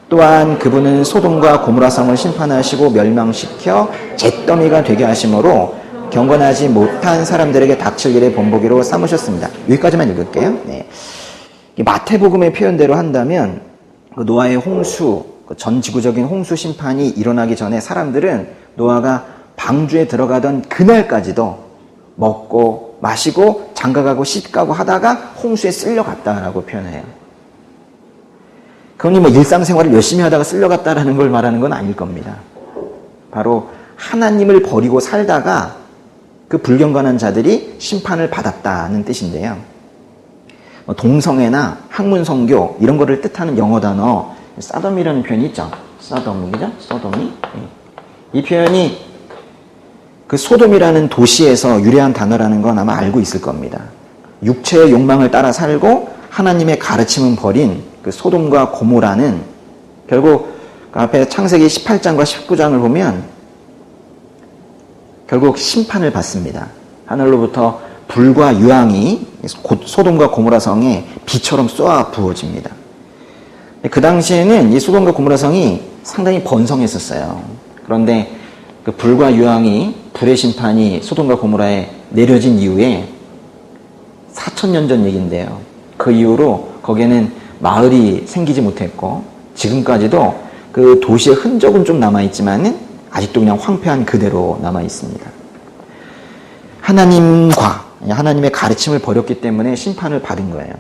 또한 그분은 소돔과 고모라 성을 심판하시고 멸망시켜 잿더미가 되게 하심으로 경건하지 못한 사람들에게 닥칠 일의 본보기로 삼으셨습니다. 여기까지만 읽을게요. 네. 마태복음의 표현대로 한다면 그 노아의 홍수, 전 지구적인 홍수 심판이 일어나기 전에 사람들은 노아가 방주에 들어가던 그날까지도 먹고 마시고 장가가고 시집가고 하다가 홍수에 쓸려갔다라고 표현해요. 그러니 뭐 일상생활을 열심히 하다가 쓸려갔다라는 걸 말하는 건 아닐 겁니다. 바로 하나님을 버리고 살다가 그 불경건한 자들이 심판을 받았다는 뜻인데요. 동성애나 학문성교 이런 거를 뜻하는 영어 단어 사돔이라는 표현이 있죠. 사돔이, 그죠? 소돔이. 이 표현이 그 소돔이라는 도시에서 유래한 단어라는 건 아마 알고 있을 겁니다. 육체의 욕망을 따라 살고 하나님의 가르침은 버린 그 소돔과 고모라는 결국 그 앞에 창세기 18장과 19장을 보면 결국 심판을 받습니다. 하늘로부터 불과 유황이 소돔과 고모라 성에 비처럼 쏘아 부어집니다. 그 당시에는 이 소돔과 고모라 성이 상당히 번성했었어요. 그런데 그 불과 유황이 불의 심판이 소돔과 고모라에 내려진 이후에 4,000년 전 얘기인데요. 그 이후로 거기에는 마을이 생기지 못했고 지금까지도 그 도시의 흔적은 좀 남아있지만은 아직도 그냥 황폐한 그대로 남아있습니다. 하나님의 가르침을 버렸기 때문에 심판을 받은 거예요.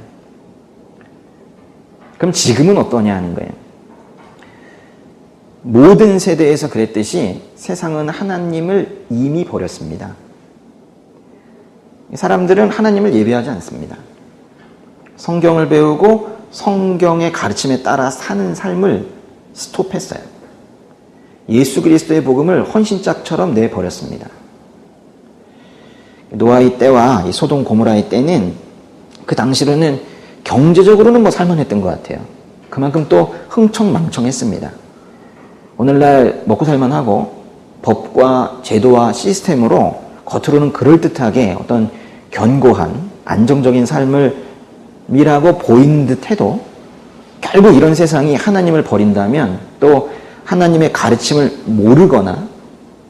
그럼 지금은 어떠냐 하는 거예요. 모든 세대에서 그랬듯이 세상은 하나님을 이미 버렸습니다. 사람들은 하나님을 예배하지 않습니다. 성경을 배우고 성경의 가르침에 따라 사는 삶을 스톱했어요. 예수 그리스도의 복음을 헌신짝처럼 내버렸습니다. 노아의 때와 이 소돔 고모라의 때는 그 당시로는 경제적으로는 뭐 살만했던 것 같아요. 그만큼 또 흥청망청했습니다. 오늘날 먹고 살만하고 법과 제도와 시스템으로 겉으로는 그럴듯하게 어떤 견고한 안정적인 삶을 미라고 보이는 듯 해도 결국 이런 세상이 하나님을 버린다면 또 하나님의 가르침을 모르거나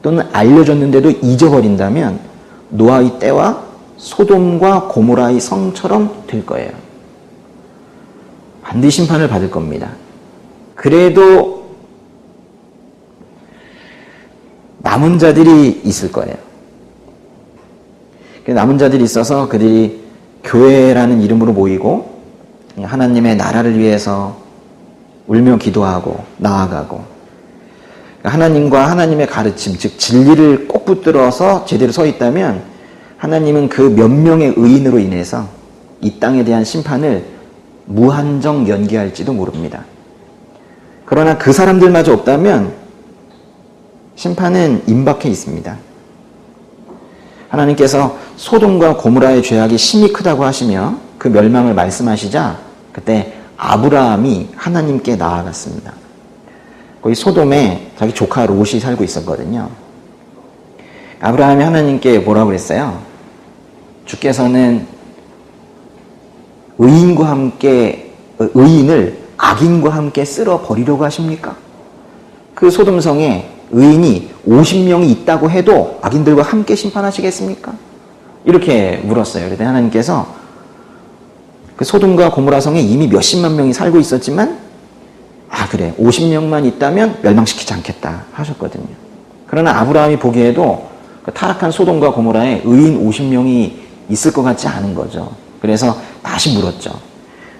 또는 알려줬는데도 잊어버린다면 노아의 때와 소돔과 고모라의 성처럼 될 거예요. 반드시 심판을 받을 겁니다. 그래도 남은 자들이 있을 거예요. 남은 자들이 있어서 그들이 교회라는 이름으로 모이고 하나님의 나라를 위해서 울며 기도하고 나아가고 하나님과 하나님의 가르침, 즉 진리를 꼭 붙들어서 제대로 서 있다면 하나님은 그 몇 명의 의인으로 인해서 이 땅에 대한 심판을 무한정 연기할지도 모릅니다. 그러나 그 사람들마저 없다면 심판은 임박해 있습니다. 하나님께서 소돔과 고모라의 죄악이 심히 크다고 하시며 그 멸망을 말씀하시자 그때 아브라함이 하나님께 나아갔습니다. 거기 소돔에 자기 조카 롯이 살고 있었거든요. 아브라함이 하나님께 뭐라고 그랬어요? 주께서는 의인을 악인과 함께 쓸어 버리려고 하십니까? 그 소돔성에 의인이 50명이 있다고 해도 악인들과 함께 심판하시겠습니까? 이렇게 물었어요. 그랬더니 하나님께서 그 소돔과 고모라 성에 이미 몇십만 명이 살고 있었지만 그래 50명만 있다면 멸망시키지 않겠다 하셨거든요. 그러나 아브라함이 보기에도 그 타락한 소돔과 고모라에 의인 50명이 있을 것 같지 않은 거죠. 그래서 다시 물었죠.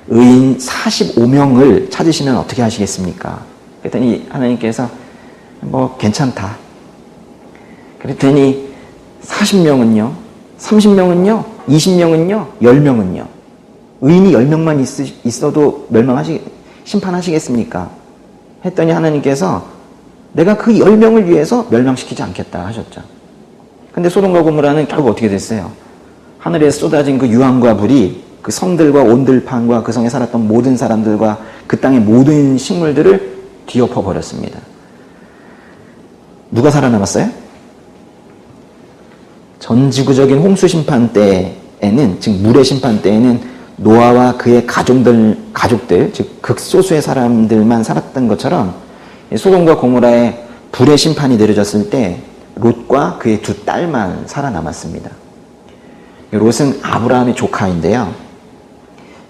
의인 45명을 찾으시면 어떻게 하시겠습니까? 그랬더니 하나님께서 뭐 괜찮다. 그랬더니 40명은요, 30명은요, 20명은요, 10명은요. 의인이 10명만 있어도 심판하시겠습니까? 했더니 하나님께서 내가 그 10명을 위해서 멸망시키지 않겠다 하셨죠. 근데 소돔과 고모라는 결국 어떻게 됐어요? 하늘에서 쏟아진 그 유황과 불이 그 성들과 온들판과 그 성에 살았던 모든 사람들과 그 땅의 모든 식물들을 뒤엎어 버렸습니다. 누가 살아남았어요? 전지구적인 홍수 심판 때에는, 즉 물의 심판 때에는 노아와 그의 가족들, 즉 극소수의 사람들만 살았던 것처럼 소돔과 고모라의 불의 심판이 내려졌을 때 롯과 그의 두 딸만 살아남았습니다. 롯은 아브라함의 조카인데요.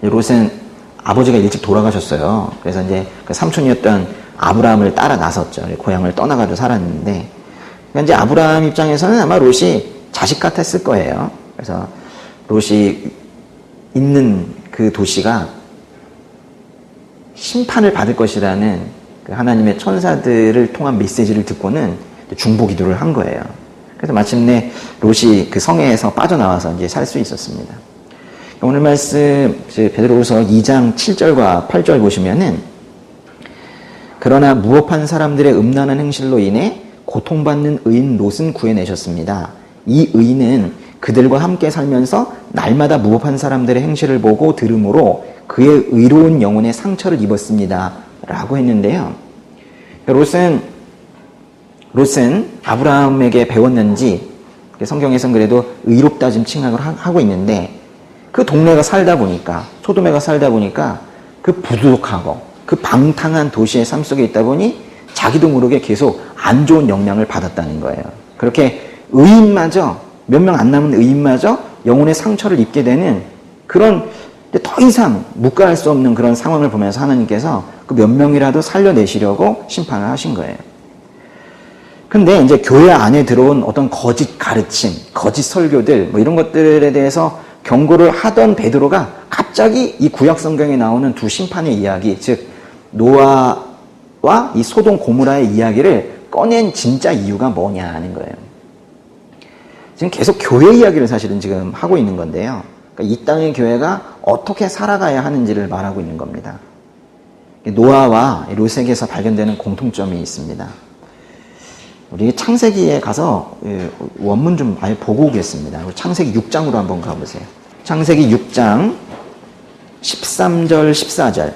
롯은 아버지가 일찍 돌아가셨어요. 그래서 이제 그 삼촌이었던 아브라함을 따라 나섰죠. 고향을 떠나가지고 살았는데, 그러니까 이제 아브라함 입장에서는 아마 롯이 자식 같았을 거예요. 그래서 롯이 있는 그 도시가 심판을 받을 것이라는 그 하나님의 천사들을 통한 메시지를 듣고는 중보 기도를 한 거예요. 그래서 마침내 롯이 그 성에서 빠져나와서 이제 살 수 있었습니다. 오늘 말씀 베드로후서 2장 7절과 8절 보시면은, 그러나 무업한 사람들의 음란한 행실로 인해 고통받는 의인 롯은 구해내셨습니다. 이 의인은 그들과 함께 살면서 날마다 무법한 사람들의 행실을 보고 들음으로 그의 의로운 영혼에 상처를 입었습니다. 라고 했는데요. 롯은 아브라함에게 배웠는지 성경에서는 그래도 의롭다 지금 칭함을 하고 있는데, 그 동네가 살다 보니까, 소돔에가 살다 보니까 그 부족하고 그 방탕한 도시의 삶 속에 있다 보니 자기도 모르게 계속 안 좋은 영향을 받았다는 거예요. 그렇게 의인마저, 몇 명 안 남은 의인마저 영혼의 상처를 입게 되는 그런, 더 이상 묵과할 수 없는 그런 상황을 보면서 하나님께서 그 몇 명이라도 살려내시려고 심판을 하신 거예요. 근데 이제 교회 안에 들어온 어떤 거짓 가르침, 거짓 설교들, 뭐 이런 것들에 대해서 경고를 하던 베드로가 갑자기 이 구약 성경에 나오는 두 심판의 이야기, 즉 노아와 이 소돔 고모라의 이야기를 꺼낸 진짜 이유가 뭐냐 하는 거예요. 지금 계속 교회 이야기를 사실은 지금 하고 있는 건데요. 그러니까 이 땅의 교회가 어떻게 살아가야 하는지를 말하고 있는 겁니다. 노아와 롯에게서 발견되는 공통점이 있습니다. 우리 창세기에 가서 원문 좀 아예 보고 오겠습니다. 창세기 6장으로 한번 가보세요. 창세기 6장 13절 14절.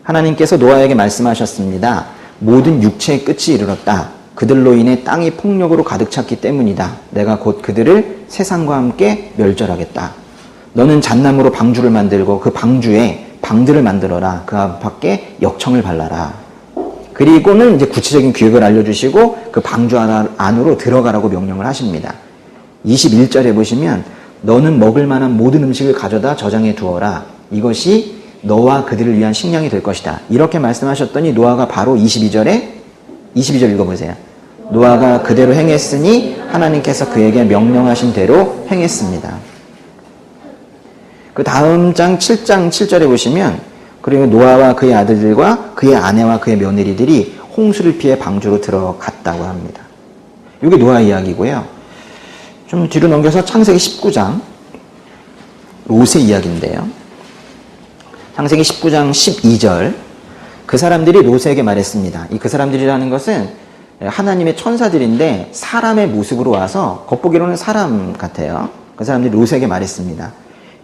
하나님께서 노아에게 말씀하셨습니다. 모든 육체의 끝이 이르렀다. 그들로 인해 땅이 폭력으로 가득 찼기 때문이다. 내가 곧 그들을 세상과 함께 멸절하겠다. 너는 잣나무로 방주를 만들고 그 방주에 방들을 만들어라. 그 앞밖에 역청을 발라라. 그리고는 이제 구체적인 계획을 알려주시고 그 방주 안으로 들어가라고 명령을 하십니다. 21절에 보시면 너는 먹을 만한 모든 음식을 가져다 저장해 두어라. 이것이 너와 그들을 위한 식량이 될 것이다. 이렇게 말씀하셨더니 노아가 바로 22절 읽어보세요. 노아가 그대로 행했으니 하나님께서 그에게 명령하신 대로 행했습니다. 그 다음 장 7장 7절에 보시면 그리고 노아와 그의 아들들과 그의 아내와 그의 며느리들이 홍수를 피해 방주로 들어갔다고 합니다. 이게 노아 이야기고요. 좀 뒤로 넘겨서 창세기 19장 롯의 이야기인데요. 창세기 19장 12절 그 사람들이 롯에게 말했습니다. 이 그 사람들이라는 것은 하나님의 천사들인데 사람의 모습으로 와서 겉보기로는 사람 같아요. 그 사람들이 롯에게 말했습니다.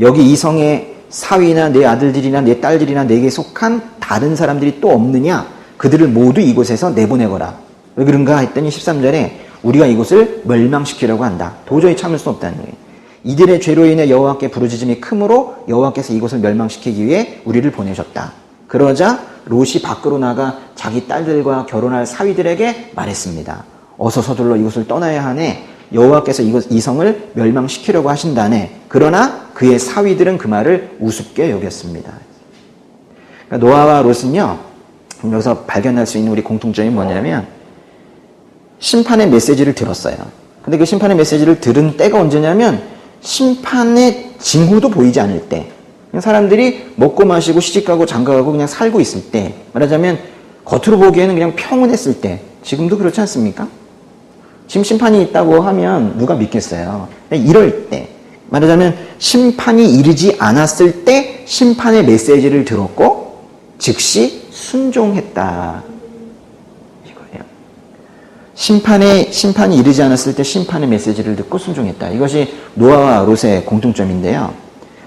여기 이 성에 사위나 내 아들들이나 내 딸들이나 내게 속한 다른 사람들이 또 없느냐? 그들을 모두 이곳에서 내보내거라. 왜 그런가 했더니 13절에 우리가 이곳을 멸망시키려고 한다. 도저히 참을 수 없다는 거예요. 이들의 죄로 인해 여호와께 부르짖음이 크므로 여호와께서 이곳을 멸망시키기 위해 우리를 보내셨다. 그러자 롯이 밖으로 나가 자기 딸들과 결혼할 사위들에게 말했습니다. 어서 서둘러 이곳을 떠나야 하네. 여호와께서 이 성을 멸망시키려고 하신다네. 그러나 그의 사위들은 그 말을 우습게 여겼습니다. 그러니까 노아와 롯은요, 여기서 발견할 수 있는 우리 공통점이 뭐냐면 심판의 메시지를 들었어요. 근데 그 심판의 메시지를 들은 때가 언제냐면 심판의 징후도 보이지 않을 때, 그냥 사람들이 먹고 마시고 시집가고 장가가고 그냥 살고 있을 때, 말하자면 겉으로 보기에는 그냥 평온했을 때, 지금도 그렇지 않습니까? 지금 심판이 있다고 하면 누가 믿겠어요? 이럴 때, 말하자면 심판이 이르지 않았을 때 심판의 메시지를 들었고 즉시 순종했다. 이거예요. 심판이 이르지 않았을 때 심판의 메시지를 듣고 순종했다. 이것이 노아와 롯의 공통점인데요.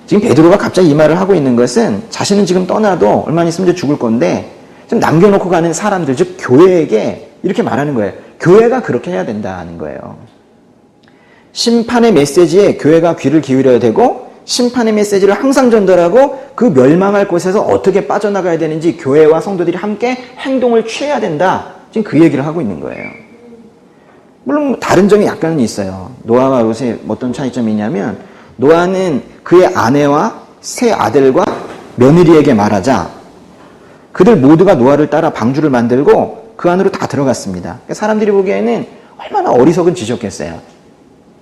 지금 베드로가 갑자기 이 말을 하고 있는 것은 자신은 지금 떠나도 얼마 있으면 죽을 건데 좀 남겨놓고 가는 사람들, 즉 교회에게 이렇게 말하는 거예요. 교회가 그렇게 해야 된다는 거예요. 심판의 메시지에 교회가 귀를 기울여야 되고 심판의 메시지를 항상 전달하고 그 멸망할 곳에서 어떻게 빠져나가야 되는지 교회와 성도들이 함께 행동을 취해야 된다. 지금 그 얘기를 하고 있는 거예요. 물론 다른 점이 약간은 있어요. 노아와 롯의 어떤 차이점이 있냐면 노아는 그의 아내와 세 아들과 며느리에게 말하자 그들 모두가 노아를 따라 방주를 만들고 그 안으로 다 들어갔습니다. 그러니까 사람들이 보기에는 얼마나 어리석은 짓이었겠어요.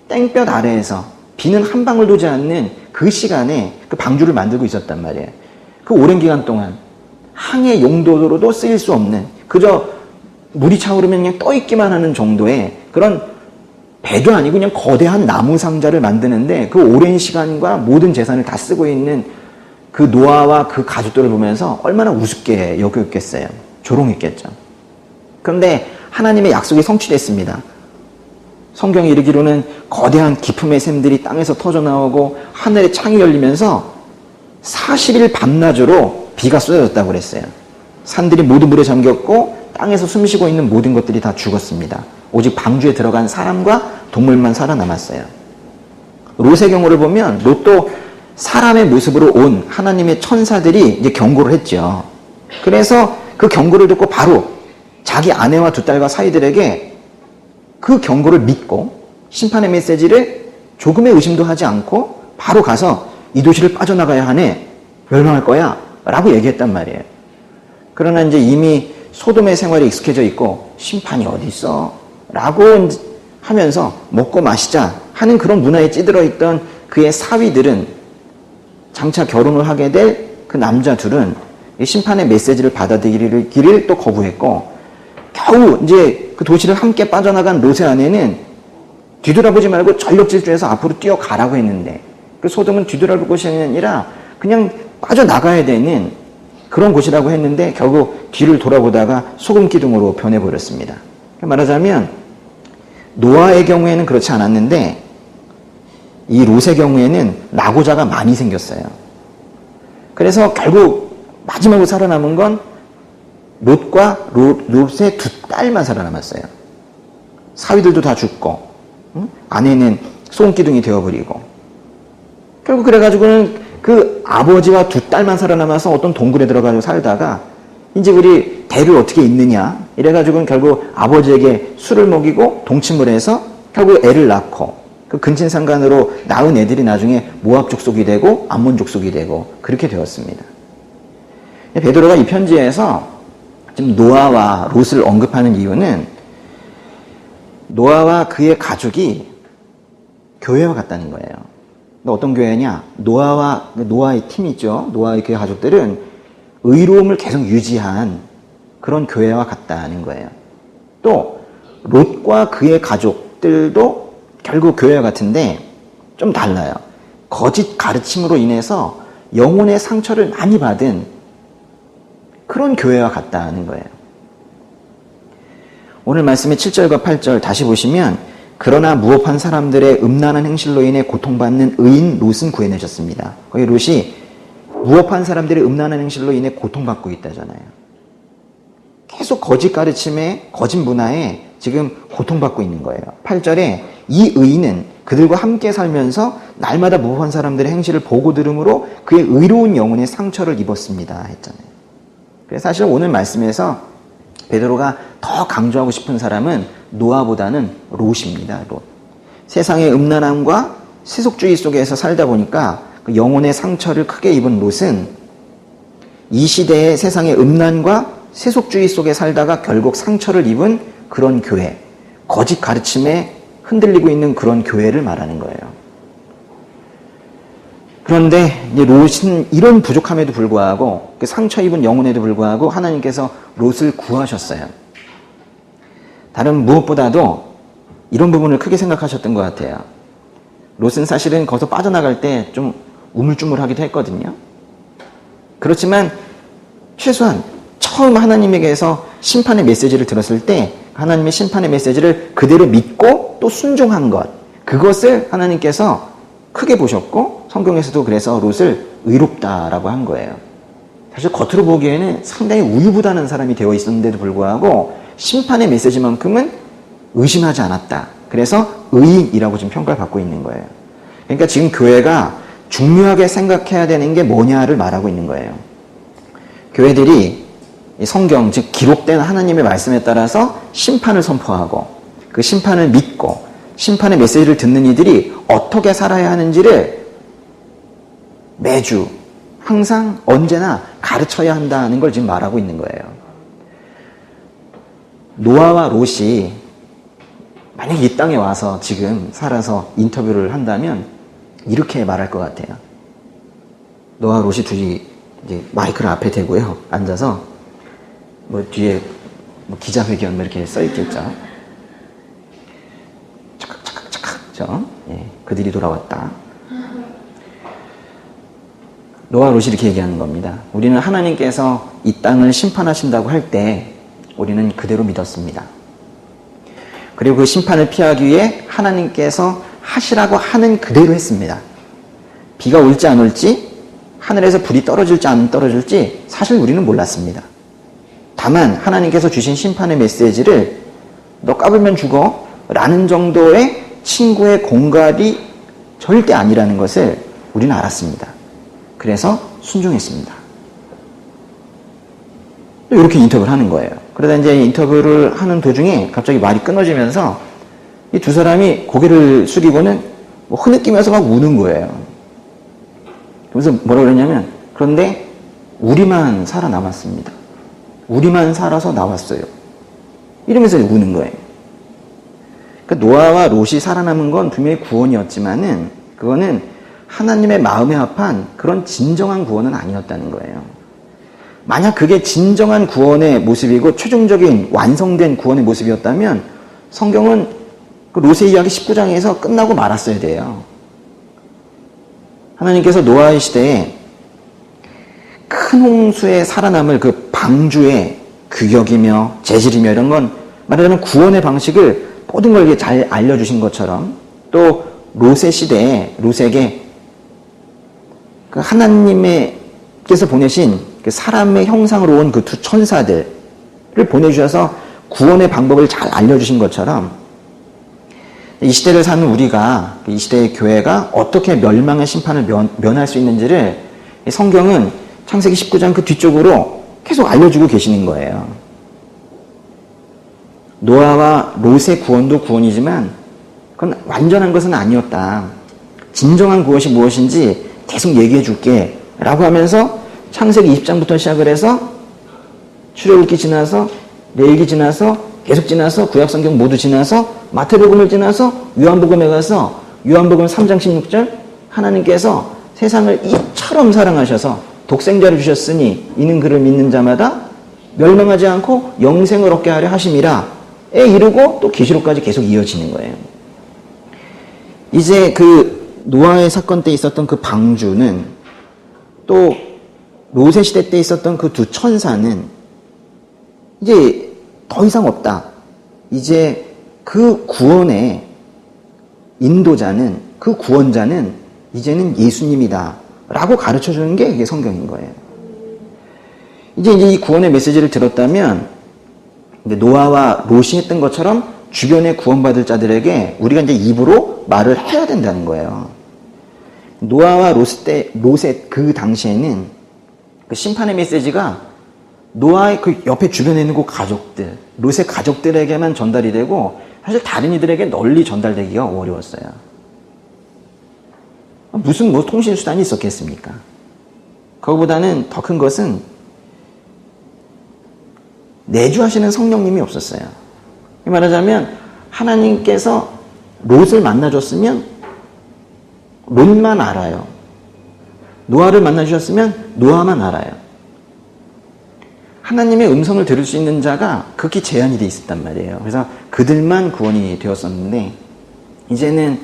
땡볕 아래에서 비는 한 방울도 오지 않는 그 시간에 그 방주를 만들고 있었단 말이에요. 그 오랜 기간 동안 항해 용도로도 쓰일 수 없는, 그저 물이 차오르면 그냥 떠있기만 하는 정도의 그런 배도 아니고 그냥 거대한 나무 상자를 만드는데 그 오랜 시간과 모든 재산을 다 쓰고 있는 그 노아와 그 가족들을 보면서 얼마나 우습게 여겼겠어요. 조롱했겠죠. 그런데 하나님의 약속이 성취됐습니다. 성경에 이르기로는 거대한 기품의 샘들이 땅에서 터져나오고 하늘의 창이 열리면서 40일 밤낮으로 비가 쏟아졌다고 그랬어요. 산들이 모두 물에 잠겼고 땅에서 숨쉬고 있는 모든 것들이 다 죽었습니다. 오직 방주에 들어간 사람과 동물만 살아남았어요. 롯의 경우를 보면 롯도 사람의 모습으로 온 하나님의 천사들이 이제 경고를 했죠. 그래서 그 경고를 듣고 바로 자기 아내와 두 딸과 사위들에게 그 경고를 믿고 심판의 메시지를 조금의 의심도 하지 않고 바로 가서 이 도시를 빠져나가야 하네, 멸망할 거야 라고 얘기했단 말이에요. 그러나 이제 이미 소돔의 생활에 익숙해져 있고 심판이 어디 있어 라고 하면서 먹고 마시자 하는 그런 문화에 찌들어 있던 그의 사위들은 장차 결혼을 하게 될 그 남자 둘은 심판의 메시지를 받아들이기를 또 거부했고 겨우 이제 그 도시를 함께 빠져나간 롯의 아내는 뒤돌아보지 말고 전력 질주해서 앞으로 뛰어가라고 했는데 그 소돔은 뒤돌아볼 곳이 아니라 그냥 빠져나가야 되는 그런 곳이라고 했는데 결국 뒤를 돌아보다가 소금 기둥으로 변해버렸습니다. 말하자면 노아의 경우에는 그렇지 않았는데 이 롯의 경우에는 낙오자가 많이 생겼어요. 그래서 결국 마지막으로 살아남은 건 롯과 롯의 두 딸만 살아남았어요. 사위들도 다 죽고 아내는 소금기둥이 되어버리고 결국 그래가지고는 그 아버지와 두 딸만 살아남아서 어떤 동굴에 들어가서 살다가 이제 우리 대를 어떻게 잇느냐 이래가지고는 결국 아버지에게 술을 먹이고 동침을 해서 결국 애를 낳고 그 근친상간으로 낳은 애들이 나중에 모압 족속이 되고 암몬 족속이 되고 그렇게 되었습니다. 베드로가 이 편지에서 지금 노아와 롯을 언급하는 이유는 노아와 그의 가족이 교회와 같다는 거예요. 어떤 교회냐? 노아의 팀이 있죠. 노아의 그의 가족들은 의로움을 계속 유지한 그런 교회와 같다는 거예요. 또 롯과 그의 가족들도 결국 교회와 같은데 좀 달라요. 거짓 가르침으로 인해서 영혼의 상처를 많이 받은 그런 교회와 같다는 거예요. 오늘 말씀의 7절과 8절 다시 보시면 그러나 무업한 사람들의 음란한 행실로 인해 고통받는 의인 롯은 구해내셨습니다. 거기 롯이 무업한 사람들의 음란한 행실로 인해 고통받고 있다잖아요. 계속 거짓 가르침에 거짓 문화에 지금 고통받고 있는 거예요. 8절에 이 의인은 그들과 함께 살면서 날마다 무업한 사람들의 행실을 보고 들음으로 그의 의로운 영혼의 상처를 입었습니다 했잖아요. 그래서 사실 오늘 말씀에서 베드로가 더 강조하고 싶은 사람은 노아보다는 롯입니다. 롯. 세상의 음란함과 세속주의 속에서 살다 보니까 그 영혼의 상처를 크게 입은 롯은 이 시대의 세상의 음란과 세속주의 속에 살다가 결국 상처를 입은 그런 교회, 거짓 가르침에 흔들리고 있는 그런 교회를 말하는 거예요. 그런데 이제 롯은 이런 부족함에도 불구하고 그 상처 입은 영혼에도 불구하고 하나님께서 롯을 구하셨어요. 다른 무엇보다도 이런 부분을 크게 생각하셨던 것 같아요. 롯은 사실은 거기서 빠져나갈 때 좀 우물쭈물하기도 했거든요. 그렇지만 최소한 처음 하나님에게서 심판의 메시지를 들었을 때 하나님의 심판의 메시지를 그대로 믿고 또 순종한 것, 그것을 하나님께서 크게 보셨고 성경에서도 그래서 롯을 의롭다라고 한 거예요. 사실 겉으로 보기에는 상당히 우유부단한 사람이 되어 있었는데도 불구하고 심판의 메시지만큼은 의심하지 않았다. 그래서 의인이라고 지금 평가를 받고 있는 거예요. 그러니까 지금 교회가 중요하게 생각해야 되는 게 뭐냐를 말하고 있는 거예요. 교회들이 성경, 즉 기록된 하나님의 말씀에 따라서 심판을 선포하고 그 심판을 믿고 심판의 메시지를 듣는 이들이 어떻게 살아야 하는지를 매주 항상 언제나 가르쳐야 한다는 걸 지금 말하고 있는 거예요. 노아와 롯이 만약 이 땅에 와서 지금 살아서 인터뷰를 한다면 이렇게 말할 것 같아요. 노아와 롯이 둘이 이제 마이크를 앞에 대고요. 앉아서 뭐 뒤에 뭐 기자회견 뭐 이렇게 써 있겠죠. 착각착각착각죠. 예, 그들이 돌아왔다. 노아와 롯이 이렇게 얘기하는 겁니다. 우리는 하나님께서 이 땅을 심판하신다고 할 때 우리는 그대로 믿었습니다. 그리고 그 심판을 피하기 위해 하나님께서 하시라고 하는 그대로 했습니다. 비가 올지 안 올지, 하늘에서 불이 떨어질지 안 떨어질지 사실 우리는 몰랐습니다. 다만 하나님께서 주신 심판의 메시지를 너 까불면 죽어 라는 정도의 친구의 공갈이 절대 아니라는 것을 우리는 알았습니다. 그래서 순종했습니다. 이렇게 인터뷰를 하는 거예요. 그러다 이제 인터뷰를 하는 도중에 갑자기 말이 끊어지면서 이 두 사람이 고개를 숙이고는 뭐 흐느끼면서 막 우는 거예요. 그래서 뭐라고 그러냐면, 그런데 우리만 살아남았습니다. 우리만 살아서 나왔어요. 이러면서 우는 거예요. 그러니까 노아와 롯이 살아남은 건 분명히 구원이었지만은 그거는 하나님의 마음에 합한 그런 진정한 구원은 아니었다는 거예요. 만약 그게 진정한 구원의 모습이고 최종적인 완성된 구원의 모습이었다면 성경은 그 롯의 이야기 19장에서 끝나고 말았어야 돼요. 하나님께서 노아의 시대에 큰 홍수에 살아남을 그 방주의 규격이며 재질이며 이런 건 말하자면 구원의 방식을 모든 걸 잘 알려주신 것처럼 또 롯의 시대에 롯에게 그 하나님께서 보내신 그 사람의 형상으로 온 그 두 천사들을 보내주셔서 구원의 방법을 잘 알려주신 것처럼 이 시대를 사는 우리가, 이 시대의 교회가 어떻게 멸망의 심판을 면할 수 있는지를 성경은 창세기 19장 그 뒤쪽으로 계속 알려주고 계시는 거예요. 노아와 롯의 구원도 구원이지만 그건 완전한 것은 아니었다. 진정한 구원이 무엇인지 계속 얘기해 줄게 라고 하면서 창세기 20장부터 시작을 해서 출애굽기 지나서 레위기 지나서 계속 지나서 구약성경 모두 지나서 마태복음을 지나서 요한복음에 가서 요한복음 3장 16절 하나님께서 세상을 이처럼 사랑하셔서 독생자를 주셨으니 이는 그를 믿는 자마다 멸망하지 않고 영생을 얻게 하려 하심이라에 이르고 또 계시록까지 계속 이어지는 거예요. 이제 그 노아의 사건 때 있었던 그 방주는 또 롯의 시대 때 있었던 그 두 천사는 이제 더 이상 없다. 이제 그 구원의 인도자는, 그 구원자는 이제는 예수님이다 라고 가르쳐 주는 게 이게 성경인 거예요. 이제 이 구원의 메시지를 들었다면 노아와 롯이 했던 것처럼 주변에 구원받을 자들에게 우리가 이제 입으로 말을 해야 된다는 거예요. 노아와 롯의 그 당시에는 그 심판의 메시지가 노아의 그 옆에 주변에 있는 그 가족들, 롯의 가족들에게만 전달이 되고 사실 다른 이들에게 널리 전달되기가 어려웠어요. 무슨 뭐 통신수단이 있었겠습니까? 그거보다는 더 큰 것은 내주하시는 성령님이 없었어요. 말하자면 하나님께서 롯을 만나줬으면 롯만 알아요. 노아를 만나주셨으면 노아만 알아요. 하나님의 음성을 들을 수 있는 자가 극히 제한이 돼 있었단 말이에요. 그래서 그들만 구원이 되었었는데 이제는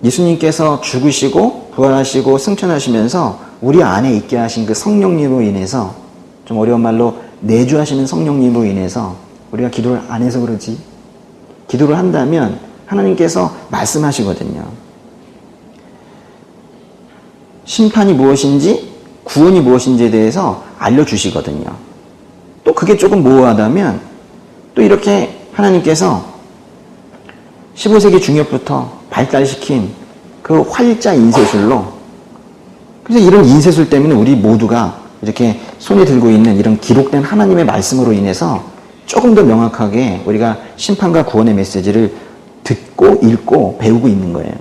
예수님께서 죽으시고 부활하시고 승천하시면서 우리 안에 있게 하신 그 성령님으로 인해서, 좀 어려운 말로 내주하시는 성령님으로 인해서 우리가 기도를 안 해서 그러지, 기도를 한다면 하나님께서 말씀하시거든요. 심판이 무엇인지 구원이 무엇인지에 대해서 알려주시거든요. 또 그게 조금 모호하다면 또 이렇게 하나님께서 15세기 중엽부터 발달시킨 그 활자 인쇄술로, 그래서 이런 인쇄술 때문에 우리 모두가 이렇게 손에 들고 있는 이런 기록된 하나님의 말씀으로 인해서 조금 더 명확하게 우리가 심판과 구원의 메시지를 듣고 읽고 배우고 있는 거예요.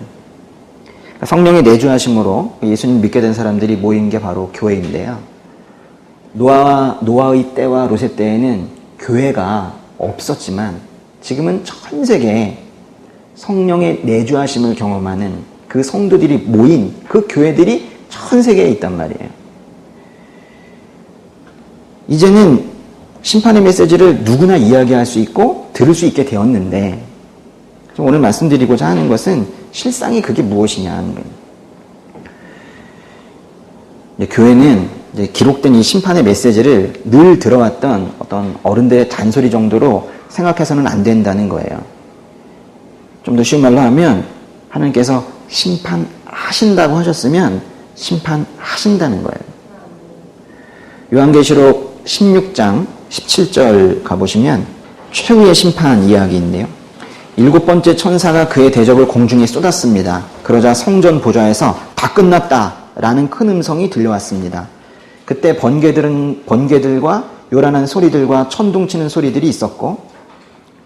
성령의 내주하심으로 예수님 믿게 된 사람들이 모인 게 바로 교회인데요. 노아의 때와 롯의 때에는 교회가 없었지만 지금은 전 세계에 성령의 내주하심을 경험하는 그 성도들이 모인 그 교회들이 전 세계에 있단 말이에요. 이제는 심판의 메시지를 누구나 이야기할 수 있고 들을 수 있게 되었는데, 오늘 말씀드리고자 하는 것은 실상이 그게 무엇이냐 하는 거예요. 교회는 이제 기록된 이 심판의 메시지를 늘 들어왔던 어떤 어른들의 잔소리 정도로 생각해서는 안 된다는 거예요. 좀 더 쉬운 말로 하면 하나님께서 심판하신다고 하셨으면 심판하신다는 거예요. 요한계시록 16장 17절 가보시면 최후의 심판 이야기인데요. 7번째 천사가 그의 대접을 공중에 쏟았습니다. 그러자 성전 보좌에서 다 끝났다 라는 큰 음성이 들려왔습니다. 그때 번개들과 요란한 소리들과 천둥치는 소리들이 있었고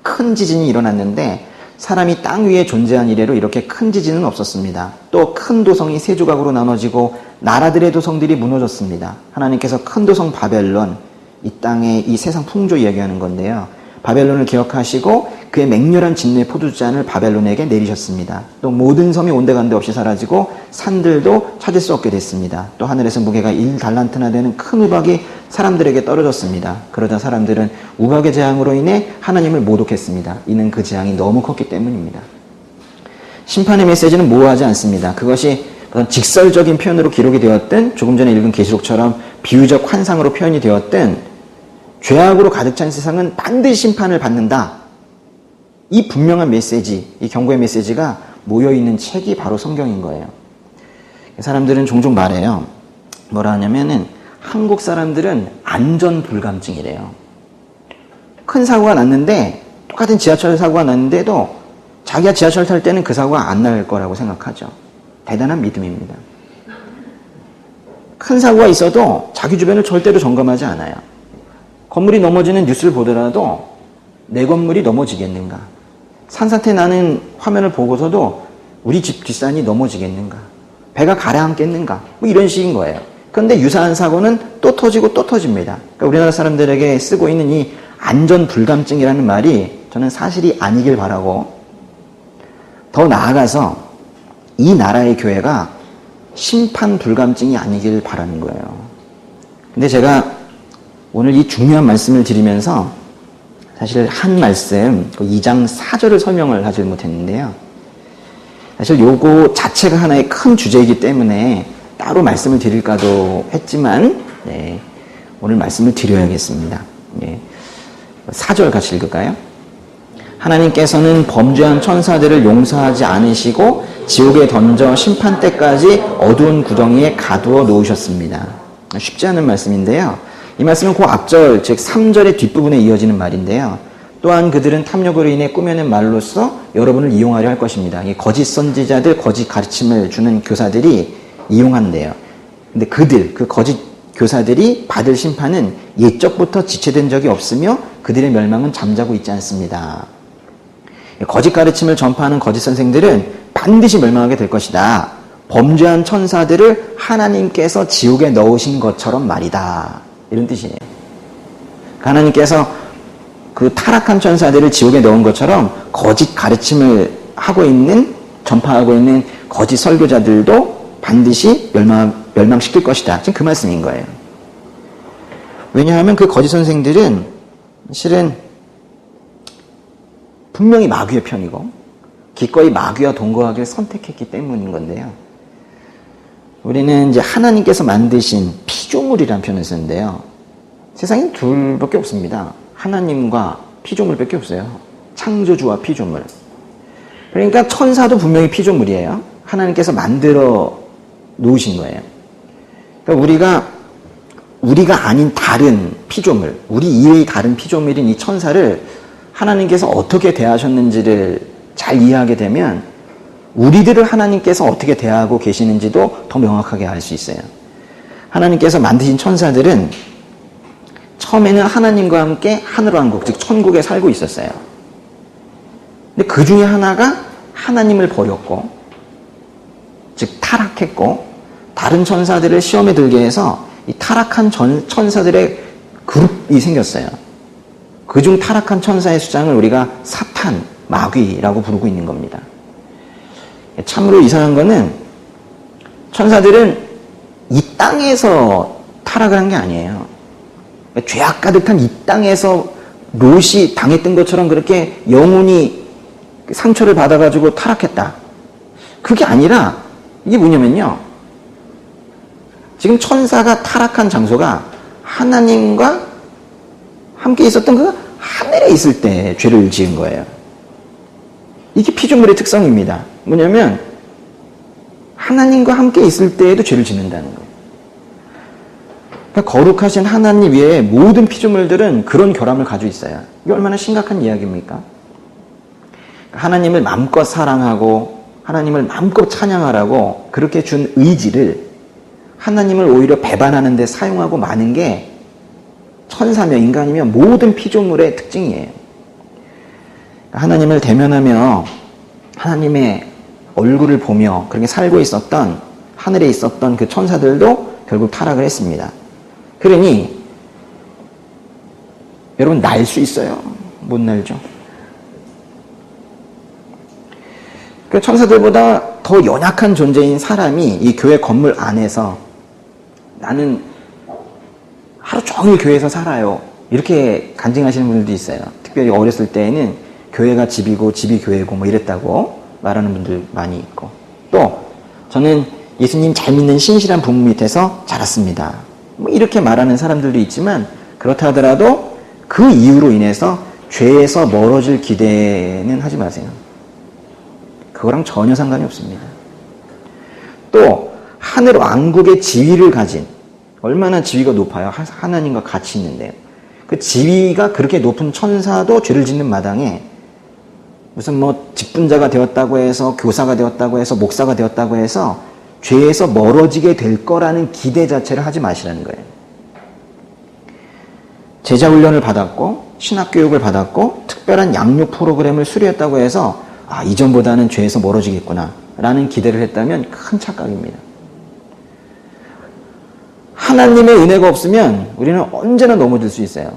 큰 지진이 일어났는데 사람이 땅 위에 존재한 이래로 이렇게 큰 지진은 없었습니다. 또 큰 도성이 세 조각으로 나눠지고 나라들의 도성들이 무너졌습니다. 하나님께서 큰 도성 바벨론, 이 땅의 이 세상 풍조 이야기하는 건데요. 바벨론을 기억하시고 그의 맹렬한 진노의 포도주잔을 바벨론에게 내리셨습니다. 또 모든 섬이 온데간데 없이 사라지고 산들도 찾을 수 없게 됐습니다. 또 하늘에서 무게가 1달란트나 되는 큰 우박이 사람들에게 떨어졌습니다. 그러자 사람들은 우박의 재앙으로 인해 하나님을 모독했습니다. 이는 그 재앙이 너무 컸기 때문입니다. 심판의 메시지는 모호하지 않습니다. 그것이 어떤 직설적인 표현으로 기록이 되었든 조금 전에 읽은 계시록처럼 비유적 환상으로 표현이 되었든 죄악으로 가득 찬 세상은 반드시 심판을 받는다. 이 분명한 메시지, 이 경고의 메시지가 모여있는 책이 바로 성경인 거예요. 사람들은 종종 말해요. 뭐라 하냐면은 한국 사람들은 안전불감증이래요. 큰 사고가 났는데, 똑같은 지하철 사고가 났는데도 자기가 지하철 탈 때는 그 사고가 안 날 거라고 생각하죠. 대단한 믿음입니다. 큰 사고가 있어도 자기 주변을 절대로 점검하지 않아요. 건물이 넘어지는 뉴스를 보더라도 내 건물이 넘어지겠는가? 산사태 나는 화면을 보고서도 우리 집 뒷산이 넘어지겠는가? 배가 가라앉겠는가? 뭐 이런 식인 거예요. 그런데 유사한 사고는 또 터지고 또 터집니다. 그러니까 우리나라 사람들에게 쓰고 있는 이 안전불감증이라는 말이 저는 사실이 아니길 바라고, 더 나아가서 이 나라의 교회가 심판불감증이 아니길 바라는 거예요. 근데 제가 오늘 이 중요한 말씀을 드리면서 사실 한 말씀, 2장 4절을 설명을 하지 못했는데요. 사실 요거 자체가 하나의 큰 주제이기 때문에 따로 말씀을 드릴까도 했지만, 네, 오늘 말씀을 드려야겠습니다. 네. 4절 같이 읽을까요? 하나님께서는 범죄한 천사들을 용서하지 않으시고 지옥에 던져 심판 때까지 어두운 구덩이에 가두어 놓으셨습니다. 쉽지 않은 말씀인데요. 이 말씀은 그 앞절, 즉 3절의 뒷부분에 이어지는 말인데요. 또한 그들은 탐욕으로 인해 꾸며낸 말로써 여러분을 이용하려 할 것입니다. 이 거짓 선지자들, 거짓 가르침을 주는 교사들이 이용한대요. 근데 그 거짓 교사들이 받을 심판은 옛적부터 지체된 적이 없으며 그들의 멸망은 잠자고 있지 않습니다. 거짓 가르침을 전파하는 거짓 선생들은 반드시 멸망하게 될 것이다. 범죄한 천사들을 하나님께서 지옥에 넣으신 것처럼 말이다. 이런 뜻이에요. 하나님께서 그 타락한 천사들을 지옥에 넣은 것처럼 거짓 가르침을 하고 있는, 전파하고 있는 거짓 설교자들도 반드시 멸망시킬 것이다. 지금 그 말씀인 거예요. 왜냐하면 그 거짓 선생들은 실은 분명히 마귀의 편이고 기꺼이 마귀와 동거하기를 선택했기 때문인 건데요. 우리는 이제 하나님께서 만드신 피조물이라는 표현을 쓰는데요. 세상에 둘밖에 없습니다. 하나님과 피조물밖에 없어요. 창조주와 피조물. 그러니까 천사도 분명히 피조물이에요. 하나님께서 만들어 놓으신 거예요. 그러니까 우리가 아닌 다른 피조물, 우리 이외의 다른 피조물인 이 천사를 하나님께서 어떻게 대하셨는지를 잘 이해하게 되면 우리들을 하나님께서 어떻게 대하고 계시는지도 더 명확하게 알 수 있어요. 하나님께서 만드신 천사들은 처음에는 하나님과 함께 하늘왕국, 즉 천국에 살고 있었어요. 근데 그 중에 하나가 하나님을 버렸고, 즉 타락했고, 다른 천사들을 시험에 들게 해서 이 타락한 천사들의 그룹이 생겼어요. 그중 타락한 천사의 수장을 우리가 사탄, 마귀라고 부르고 있는 겁니다. 참으로 이상한 거는 천사들은 이 땅에서 타락을 한 게 아니에요. 죄악 가득한 이 땅에서 롯이 당했던 것처럼 그렇게 영혼이 상처를 받아가지고 타락했다. 그게 아니라 이게 뭐냐면요. 지금 천사가 타락한 장소가 하나님과 함께 있었던 그 하늘에 있을 때 죄를 지은 거예요. 이게 피조물의 특성입니다. 뭐냐면 하나님과 함께 있을 때에도 죄를 짓는다는 거예요. 그러니까 거룩하신 하나님 외에 모든 피조물들은 그런 결함을 가지고 있어요. 이게 얼마나 심각한 이야기입니까? 하나님을 마음껏 사랑하고 하나님을 마음껏 찬양하라고 그렇게 준 의지를 하나님을 오히려 배반하는 데 사용하고 마는 게 천사며 인간이며 모든 피조물의 특징이에요. 하나님을 대면하며 하나님의 얼굴을 보며 그렇게 살고 있었던 하늘에 있었던 그 천사들도 결국 타락을 했습니다. 그러니 여러분 날 수 있어요? 못 날죠. 그 천사들보다 더 연약한 존재인 사람이 이 교회 건물 안에서 나는 하루 종일 교회에서 살아요. 이렇게 간증하시는 분들도 있어요. 특별히 어렸을 때에는 교회가 집이고 집이 교회고 뭐 이랬다고 말하는 분들 많이 있고, 또 저는 예수님 잘 믿는 신실한 부모 밑에서 자랐습니다. 뭐 이렇게 말하는 사람들도 있지만 그렇다 하더라도 그 이유로 인해서 죄에서 멀어질 기대는 하지 마세요. 그거랑 전혀 상관이 없습니다. 또 하늘 왕국의 지위를 가진, 얼마나 지위가 높아요. 하나님과 같이 있는데요. 그 지위가 그렇게 높은 천사도 죄를 짓는 마당에 무슨 뭐 직분자가 되었다고 해서 교사가 되었다고 해서 목사가 되었다고 해서 죄에서 멀어지게 될 거라는 기대 자체를 하지 마시라는 거예요. 제자 훈련을 받았고 신학교육을 받았고 특별한 양육 프로그램을 수료했다고 해서 이전보다는 죄에서 멀어지겠구나 라는 기대를 했다면 큰 착각입니다. 하나님의 은혜가 없으면 우리는 언제나 넘어질 수 있어요.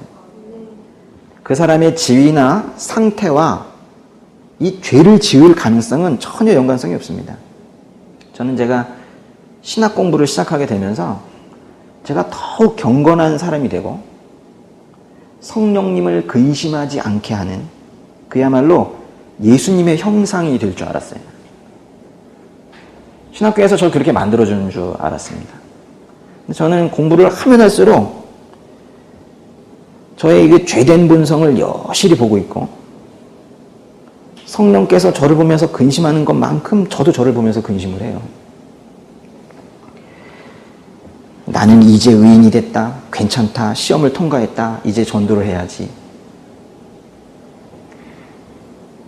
그 사람의 지위나 상태와 이 죄를 지을 가능성은 전혀 연관성이 없습니다. 저는 제가 신학 공부를 시작하게 되면서 제가 더욱 경건한 사람이 되고 성령님을 근심하지 않게 하는 그야말로 예수님의 형상이 될 줄 알았어요. 신학교에서 저를 그렇게 만들어주는 줄 알았습니다. 저는 공부를 하면 할수록 저의 이게 죄된 본성을 여실히 보고 있고 성령께서 저를 보면서 근심하는 것만큼 저도 저를 보면서 근심을 해요. 나는 이제 의인이 됐다. 괜찮다. 시험을 통과했다. 이제 전도를 해야지.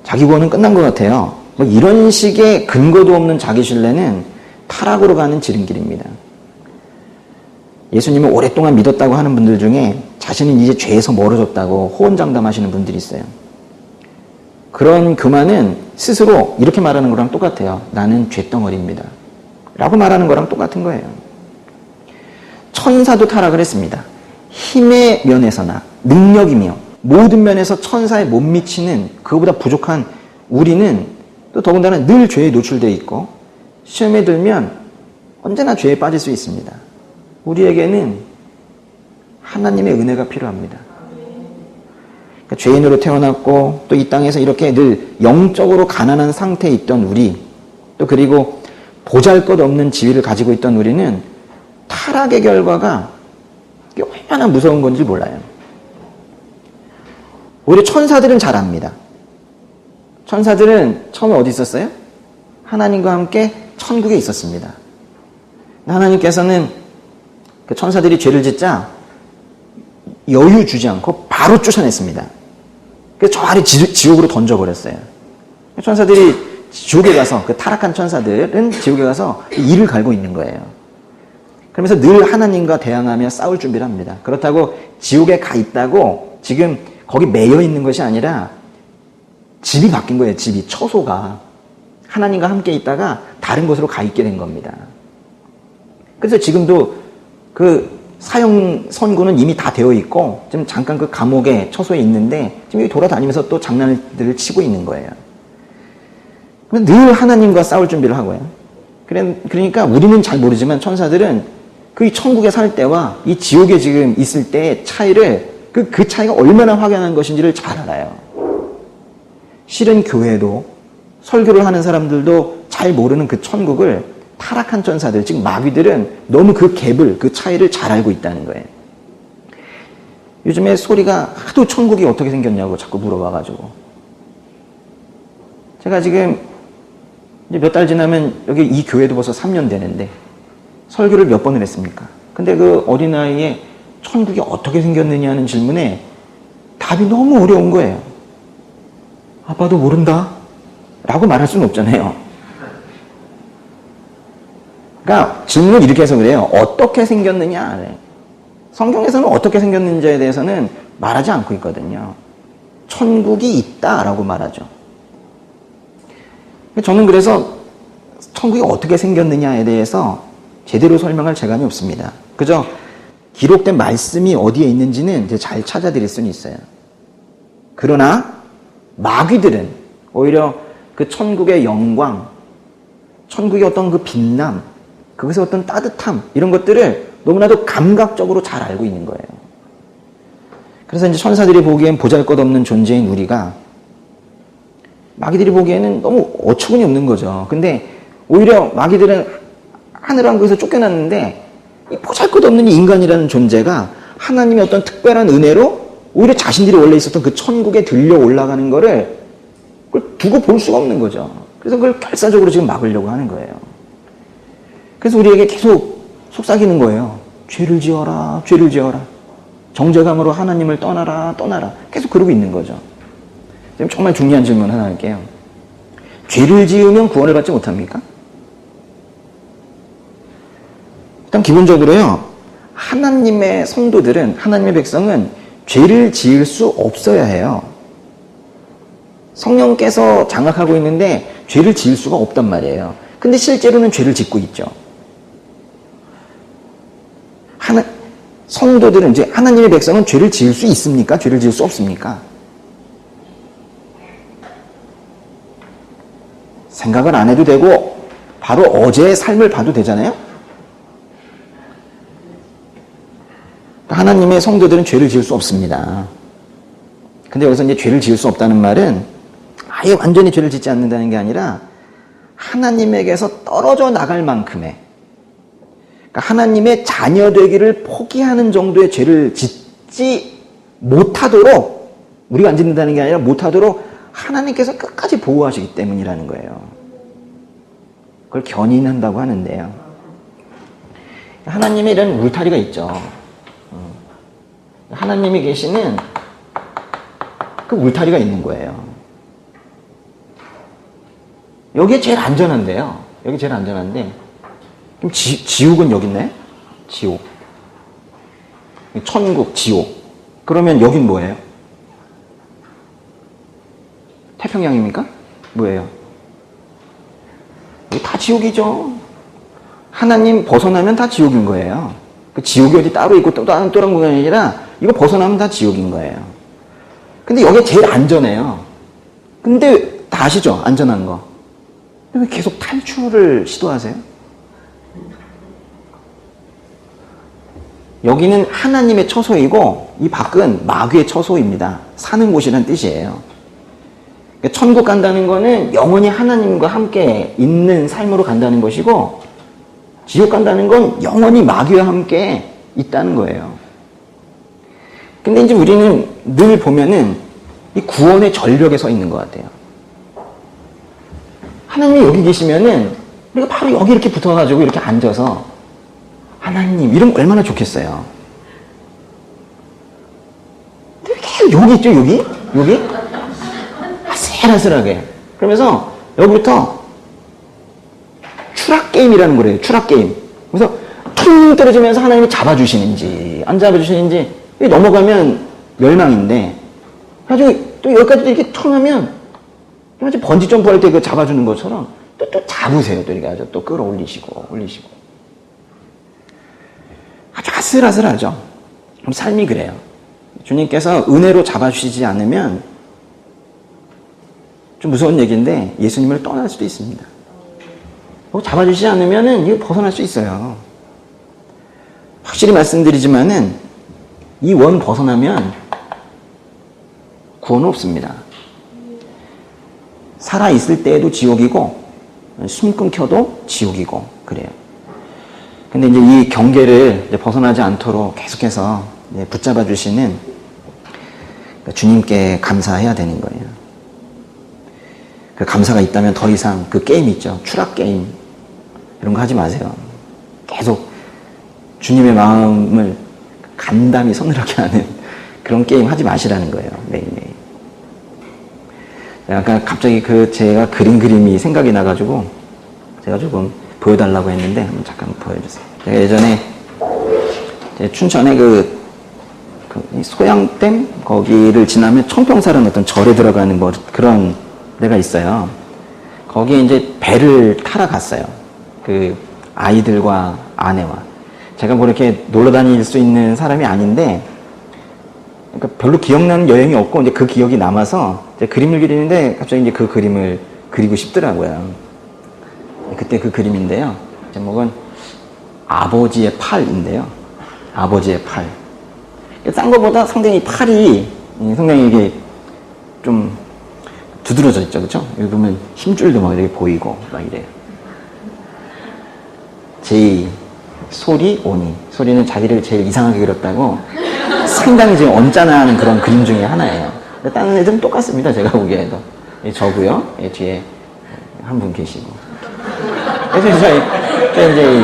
자기 구원은 끝난 것 같아요. 뭐 이런 식의 근거도 없는 자기 신뢰는 타락으로 가는 지름길입니다. 예수님을 오랫동안 믿었다고 하는 분들 중에 자신은 이제 죄에서 멀어졌다고 호언장담하시는 분들이 있어요. 그런 교만은 스스로 이렇게 말하는 거랑 똑같아요. 나는 죄덩어리입니다. 라고 말하는 거랑 똑같은 거예요. 천사도 타락을 했습니다. 힘의 면에서나 능력이며 모든 면에서 천사에 못 미치는 그거보다 부족한 우리는 또 더군다나 늘 죄에 노출되어 있고 시험에 들면 언제나 죄에 빠질 수 있습니다. 우리에게는 하나님의 은혜가 필요합니다. 그러니까 죄인으로 태어났고 또 이 땅에서 이렇게 늘 영적으로 가난한 상태에 있던 우리, 또 그리고 보잘것없는 지위를 가지고 있던 우리는 타락의 결과가 얼마나 무서운 건지 몰라요. 오히려 천사들은 잘 압니다. 천사들은 처음에 어디 있었어요? 하나님과 함께 천국에 있었습니다. 하나님께서는 그 천사들이 죄를 짓자 여유 주지 않고 바로 쫓아냈습니다. 그래서 저 아래 지옥으로 던져버렸어요. 천사들이 지옥에 가서, 그 타락한 천사들은 지옥에 가서 이를 갈고 있는 거예요. 그러면서 늘 하나님과 대항하며 싸울 준비를 합니다. 그렇다고 지옥에 가 있다고 지금 거기 매여 있는 것이 아니라 집이 바뀐 거예요. 집이, 처소가. 하나님과 함께 있다가 다른 곳으로 가 있게 된 겁니다. 그래서 지금도 그 사형 선고는 이미 다 되어 있고 지금 잠깐 그 감옥에, 처소에 있는데 지금 여기 돌아다니면서 또 장난들을 치고 있는 거예요. 늘 하나님과 싸울 준비를 하고요. 그러니까 우리는 잘 모르지만 천사들은 그 천국에 살 때와 이 지옥에 지금 있을 때의 차이를, 그 차이가 얼마나 확연한 것인지를 잘 알아요. 실은 교회도, 설교를 하는 사람들도 잘 모르는 그 천국을 타락한 천사들, 즉 마귀들은 너무 그 갭을, 그 차이를 잘 알고 있다는 거예요. 요즘에 소리가 하도 천국이 어떻게 생겼냐고 자꾸 물어봐가지고, 제가 지금 이제 몇 달 지나면 여기 이 교회도 벌써 3년 되는데 설교를 몇 번을 했습니까? 근데 그 어린아이의 천국이 어떻게 생겼느냐는 질문에 답이 너무 어려운 거예요. 아빠도 모른다 라고 말할 수는 없잖아요. 그러니까 질문을 이렇게 해서 그래요. 어떻게 생겼느냐. 성경에서는 어떻게 생겼는지에 대해서는 말하지 않고 있거든요. 천국이 있다라고 말하죠. 저는 그래서 천국이 어떻게 생겼느냐에 대해서 제대로 설명할 재간이 없습니다. 그저 기록된 말씀이 어디에 있는지는 이제 잘 찾아드릴 수는 있어요. 그러나 마귀들은 오히려 그 천국의 영광, 천국의 어떤 그 빛남, 그것의 어떤 따뜻함, 이런 것들을 너무나도 감각적으로 잘 알고 있는 거예요. 그래서 이제 천사들이 보기엔 보잘것없는 존재인 우리가 마귀들이 보기에는 너무 어처구니 없는 거죠. 근데 오히려 마귀들은 하늘왕국에서 쫓겨났는데 이 보잘것없는 인간이라는 존재가 하나님의 어떤 특별한 은혜로 오히려 자신들이 원래 있었던 그 천국에 들려 올라가는 거를 그걸 두고 볼 수가 없는 거죠. 그래서 그걸 결사적으로 지금 막으려고 하는 거예요. 그래서 우리에게 계속 속삭이는 거예요. 죄를 지어라, 죄를 지어라. 정죄감으로 하나님을 떠나라, 떠나라. 계속 그러고 있는 거죠. 지금 정말 중요한 질문 하나 할게요. 죄를 지으면 구원을 받지 못합니까? 일단 기본적으로요, 하나님의 성도들은, 하나님의 백성은 죄를 지을 수 없어야 해요. 성령께서 장악하고 있는데 죄를 지을 수가 없단 말이에요. 근데 실제로는 죄를 짓고 있죠. 성도들은, 이제 하나님의 백성은 죄를 지을 수 있습니까? 죄를 지을 수 없습니까? 생각을 안 해도 되고 바로 어제의 삶을 봐도 되잖아요. 하나님의 성도들은 죄를 지을 수 없습니다. 근데 여기서 이제 죄를 지을 수 없다는 말은 아예 완전히 죄를 짓지 않는다는 게 아니라 하나님에게서 떨어져 나갈 만큼의, 그러니까 하나님의 자녀 되기를 포기하는 정도의 죄를 짓지 못하도록, 우리가 안 짓는다는 게 아니라 못하도록 하나님께서 끝까지 보호하시기 때문이라는 거예요. 그걸 견인한다고 하는데요. 하나님의 이런 울타리가 있죠. 하나님이 계시는 그 울타리가 있는 거예요. 여기에 제일 안전한데요. 여기 제일 안전한데, 그럼 지옥은 여기 있나요? 지옥. 천국, 지옥. 그러면 여긴 뭐예요? 태평양입니까? 뭐예요? 여기 다 지옥이죠. 하나님 벗어나면 다 지옥인 거예요. 그 지옥이 어디 따로 있고 또 다른 공간이 아니라 이거 벗어나면 다 지옥인 거예요. 근데 여기가 제일 안전해요. 근데 다 아시죠? 안전한 거. 왜 계속 탈출을 시도하세요? 여기는 하나님의 처소이고 이 밖은 마귀의 처소입니다. 사는 곳이란 뜻이에요. 그러니까 천국 간다는 거는 영원히 하나님과 함께 있는 삶으로 간다는 것이고, 지옥 간다는 건 영원히 마귀와 함께 있다는 거예요. 근데 이제 우리는 늘 보면은 이 구원의 절벽에 서 있는 것 같아요. 하나님이 여기 계시면은 우리가 바로 여기 이렇게 붙어가지고 이렇게 앉아서 하나님 이러면 얼마나 좋겠어요. 근데 여기 있죠, 여기? 여기? 아슬아슬하게. 그러면서 여기부터 추락게임이라는 거래요. 추락게임. 그래서 퉁 떨어지면서 하나님이 잡아주시는지 안 잡아주시는지 넘어가면 멸망인데, 나중에 또 여기까지 이렇게 퉁 하면 마치 번지 점프할 때 그 잡아주는 것처럼 또 잡으세요. 또 이렇게 또 끌어올리시고 올리시고. 아주 아슬아슬하죠. 그럼 삶이 그래요. 주님께서 은혜로 잡아주시지 않으면 좀 무서운 얘기인데 예수님을 떠날 수도 있습니다. 잡아주시지 않으면은 이거 벗어날 수 있어요. 확실히 말씀드리지만은 이 원 벗어나면 구원은 없습니다. 살아있을 때에도 지옥이고 숨 끊겨도 지옥이고 그래요. 근데 이제 이 경계를 이제 벗어나지 않도록 계속해서 붙잡아 주시는 주님께 감사해야 되는 거예요. 그 감사가 있다면 더 이상 그 게임 있죠. 추락 게임 이런 거 하지 마세요. 계속 주님의 마음을 간담이 서늘하게 하는 그런 게임 하지 마시라는 거예요. 매일매일. 아까 갑자기 제가 그린 그림이 생각이 나가지고 제가 조금 보여달라고 했는데 한번 잠깐 보여주세요. 제가 예전에 춘천에 소양댐 거기를 지나면 청평사라는 어떤 절에 들어가는 뭐 그런 데가 있어요. 거기에 이제 배를 타러 갔어요. 그 아이들과 아내와. 제가 뭐 이렇게 놀러 다닐 수 있는 사람이 아닌데, 그러니까 별로 기억나는 여행이 없고 이제 그 기억이 남아서 이제 그림을 그리는데 갑자기 이제 그 그림을 그리고 싶더라고요. 그때 그 그림인데요. 제목은 아버지의 팔인데요. 아버지의 팔. 딴 거보다 상당히 팔이 상당히 이게 좀 두드러져 있죠, 그렇죠? 여기 보면 힘줄도 막 이렇게 보이고 막 이래요. 제이 소리 오니. 소리는 자기를 제일 이상하게 그렸다고 상당히 지금 언짢아하는 그런 그림 중에 하나예요. 다른 애들은 똑같습니다. 제가 보기에도. 저고요. 뒤에 한 분 계시고. 그래서 저희 이제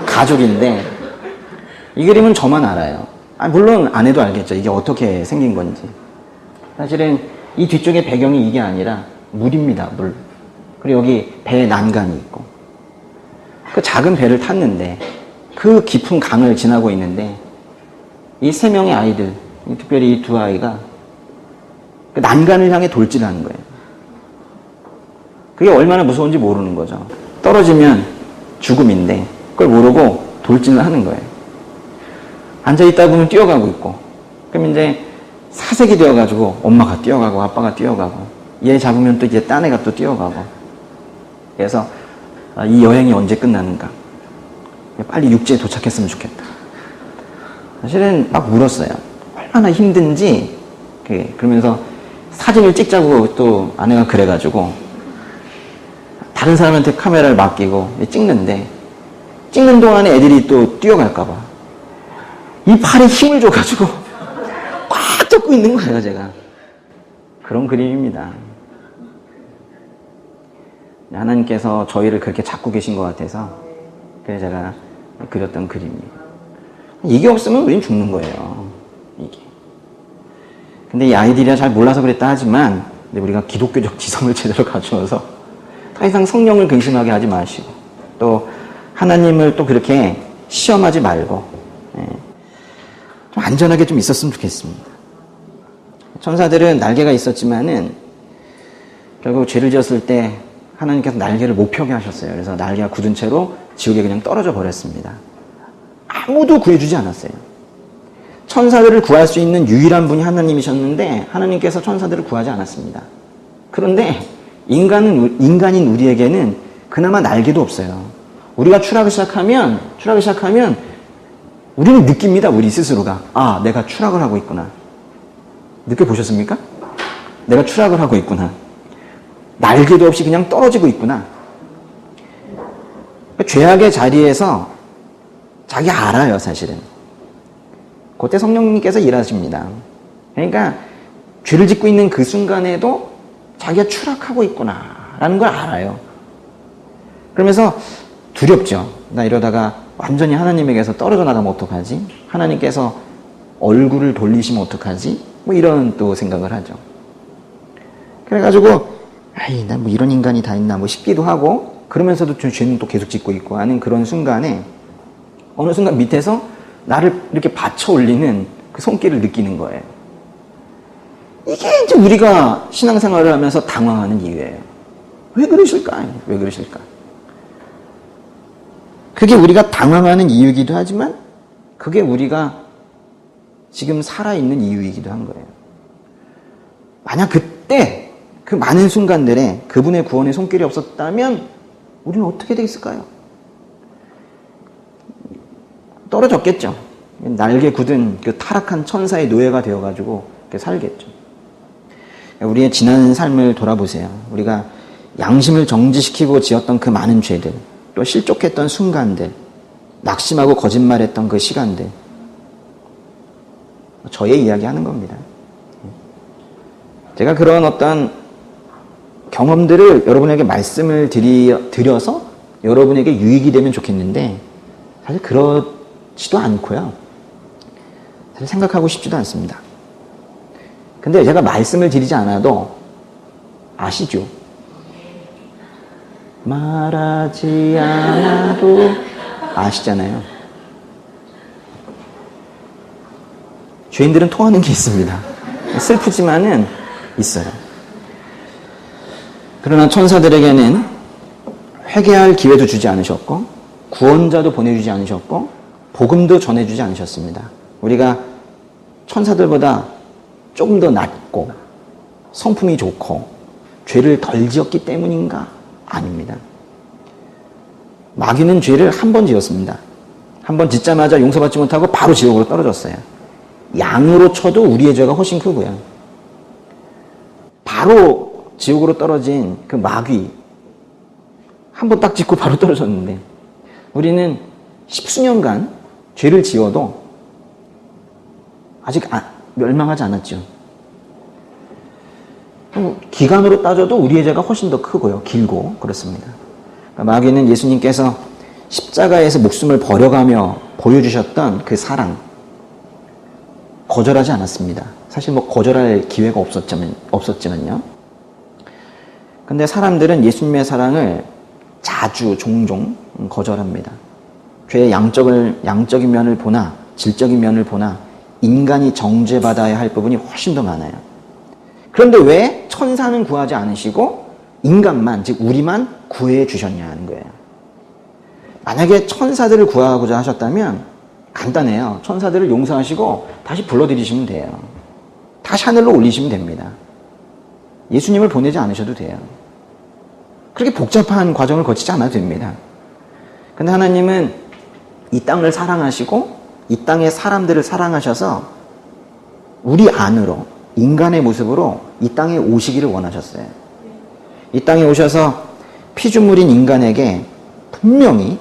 가족인데 이 그림은 저만 알아요. 물론 아내도 알겠죠. 이게 어떻게 생긴 건지. 사실은 이 뒤쪽에 배경이 이게 아니라 물입니다. 물. 그리고 여기 배에 난간이 있고. 그 작은 배를 탔는데 그 깊은 강을 지나고 있는데 이 세 명의 아이들, 특별히 이 두 아이가 그 난간을 향해 돌진하는 거예요. 그게 얼마나 무서운지 모르는 거죠. 떨어지면 죽음인데 그걸 모르고 돌진을 하는 거예요. 앉아있다 보면 뛰어가고 있고, 그럼 이제 사색이 되어가지고 엄마가 뛰어가고 아빠가 뛰어가고 얘 잡으면 또 이제 딴 애가 또 뛰어가고. 그래서 이 여행이 언제 끝나는가, 빨리 육지에 도착했으면 좋겠다. 사실은 막 울었어요. 얼마나 힘든지. 그러면서 사진을 찍자고 또 아내가 그래가지고 다른 사람한테 카메라를 맡기고 찍는데, 찍는 동안에 애들이 또 뛰어갈까봐 이 팔에 힘을 줘가지고 꽉 잡고 있는 거예요, 제가. 그런 그림입니다. 하나님께서 저희를 그렇게 잡고 계신 것 같아서 그래서 제가 그렸던 그림이에요. 이게 없으면 우린 죽는 거예요. 이게. 근데 이 아이들이야 잘 몰라서 그랬다 하지만, 근데 우리가 기독교적 지성을 제대로 갖추어서 더 이상 성령을 근심하게 하지 마시고, 또 하나님을 또 그렇게 시험하지 말고 좀 안전하게 좀 있었으면 좋겠습니다. 천사들은 날개가 있었지만은 결국 죄를 지었을 때 하나님께서 날개를 못 펴게 하셨어요. 그래서 날개가 굳은 채로 지옥에 그냥 떨어져 버렸습니다. 아무도 구해주지 않았어요. 천사들을 구할 수 있는 유일한 분이 하나님이셨는데 하나님께서 천사들을 구하지 않았습니다. 그런데 인간인 우리에게는 그나마 날개도 없어요. 우리가 추락을 시작하면 우리는 느낍니다. 우리 스스로가. 아, 내가 추락을 하고 있구나. 느껴보셨습니까? 내가 추락을 하고 있구나. 날개도 없이 그냥 떨어지고 있구나. 죄악의 자리에서 자기 알아요, 사실은. 그때 성령님께서 일하십니다. 그러니까 죄를 짓고 있는 그 순간에도 자기가 추락하고 있구나라는 걸 알아요. 그러면서 두렵죠. 나 이러다가 완전히 하나님에게서 떨어져 나가면 어떡하지? 하나님께서 얼굴을 돌리시면 어떡하지? 뭐 이런 또 생각을 하죠. 그래가지고 난 뭐 이런 인간이 다 있나 뭐 싶기도 하고, 그러면서도 죄는 또 계속 짓고 있고 하는 그런 순간에 어느 순간 밑에서 나를 이렇게 받쳐 올리는 그 손길을 느끼는 거예요. 이게 이제 우리가 신앙생활을 하면서 당황하는 이유예요. 왜 그러실까? 왜 그러실까? 그게 우리가 당황하는 이유이기도 하지만 그게 우리가 지금 살아있는 이유이기도 한 거예요. 만약 그때 그 많은 순간들에 그분의 구원의 손길이 없었다면 우리는 어떻게 됐을까요? 떨어졌겠죠. 날개 굳은 그 타락한 천사의 노예가 되어가지고 살겠죠. 우리의 지난 삶을 돌아보세요. 우리가 양심을 정지시키고 지었던 그 많은 죄들, 또 실족했던 순간들, 낙심하고 거짓말했던 그 시간들, 저의 이야기하는 겁니다. 제가 그런 어떤 경험들을 여러분에게 말씀을 드려서 여러분에게 유익이 되면 좋겠는데 사실 그렇지도 않고요. 사실 생각하고 싶지도 않습니다. 근데 제가 말씀을 드리지 않아도 아시죠? 말하지 않아도 아시잖아요. 죄인들은 통하는 게 있습니다. 슬프지만은 있어요. 그러나 천사들에게는 회개할 기회도 주지 않으셨고 구원자도 보내주지 않으셨고 복음도 전해주지 않으셨습니다. 우리가 천사들보다 조금 더 낫고 성품이 좋고 죄를 덜 지었기 때문인가? 아닙니다. 마귀는 죄를 한 번 지었습니다. 한 번 짓자마자 용서받지 못하고 바로 지옥으로 떨어졌어요. 양으로 쳐도 우리의 죄가 훨씬 크고요. 바로 지옥으로 떨어진 그 마귀 한 번 딱 짓고 바로 떨어졌는데 우리는 십수년간 죄를 지어도 아직 멸망하지 않았죠. 기간으로 따져도 우리의 죄가 훨씬 더 크고요. 길고 그렇습니다. 마귀는 예수님께서 십자가에서 목숨을 버려가며 보여주셨던 그 사랑 거절하지 않았습니다. 사실 뭐 거절할 기회가 없었지만요. 근데 사람들은 예수님의 사랑을 자주 종종 거절합니다. 죄의 양적인 면을 보나 질적인 면을 보나 인간이 정죄받아야 할 부분이 훨씬 더 많아요. 그런데 왜 천사는 구하지 않으시고 인간만, 즉 우리만 구해 주셨냐는 거예요. 만약에 천사들을 구하고자 하셨다면 간단해요. 천사들을 용서하시고 다시 불러들이시면 돼요. 다시 하늘로 올리시면 됩니다. 예수님을 보내지 않으셔도 돼요. 그렇게 복잡한 과정을 거치지 않아도 됩니다. 근데 하나님은 이 땅을 사랑하시고 이 땅의 사람들을 사랑하셔서 우리 안으로 인간의 모습으로 이 땅에 오시기를 원하셨어요. 이 땅에 오셔서 피조물인 인간에게 분명히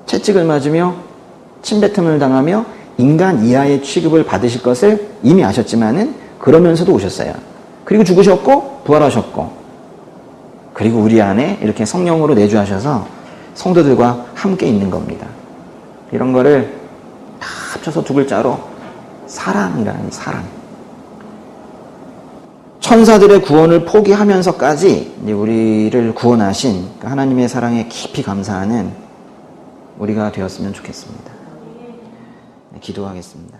채찍을 맞으며 침뱉음을 당하며 인간 이하의 취급을 받으실 것을 이미 아셨지만은 그러면서도 오셨어요. 그리고 죽으셨고 부활하셨고 그리고 우리 안에 이렇게 성령으로 내주하셔서 성도들과 함께 있는 겁니다. 이런 거를 다 합쳐서 두 글자로 사랑이라는 사랑. 천사들의 구원을 포기하면서까지 우리를 구원하신 하나님의 사랑에 깊이 감사하는 우리가 되었으면 좋겠습니다. 네, 기도하겠습니다.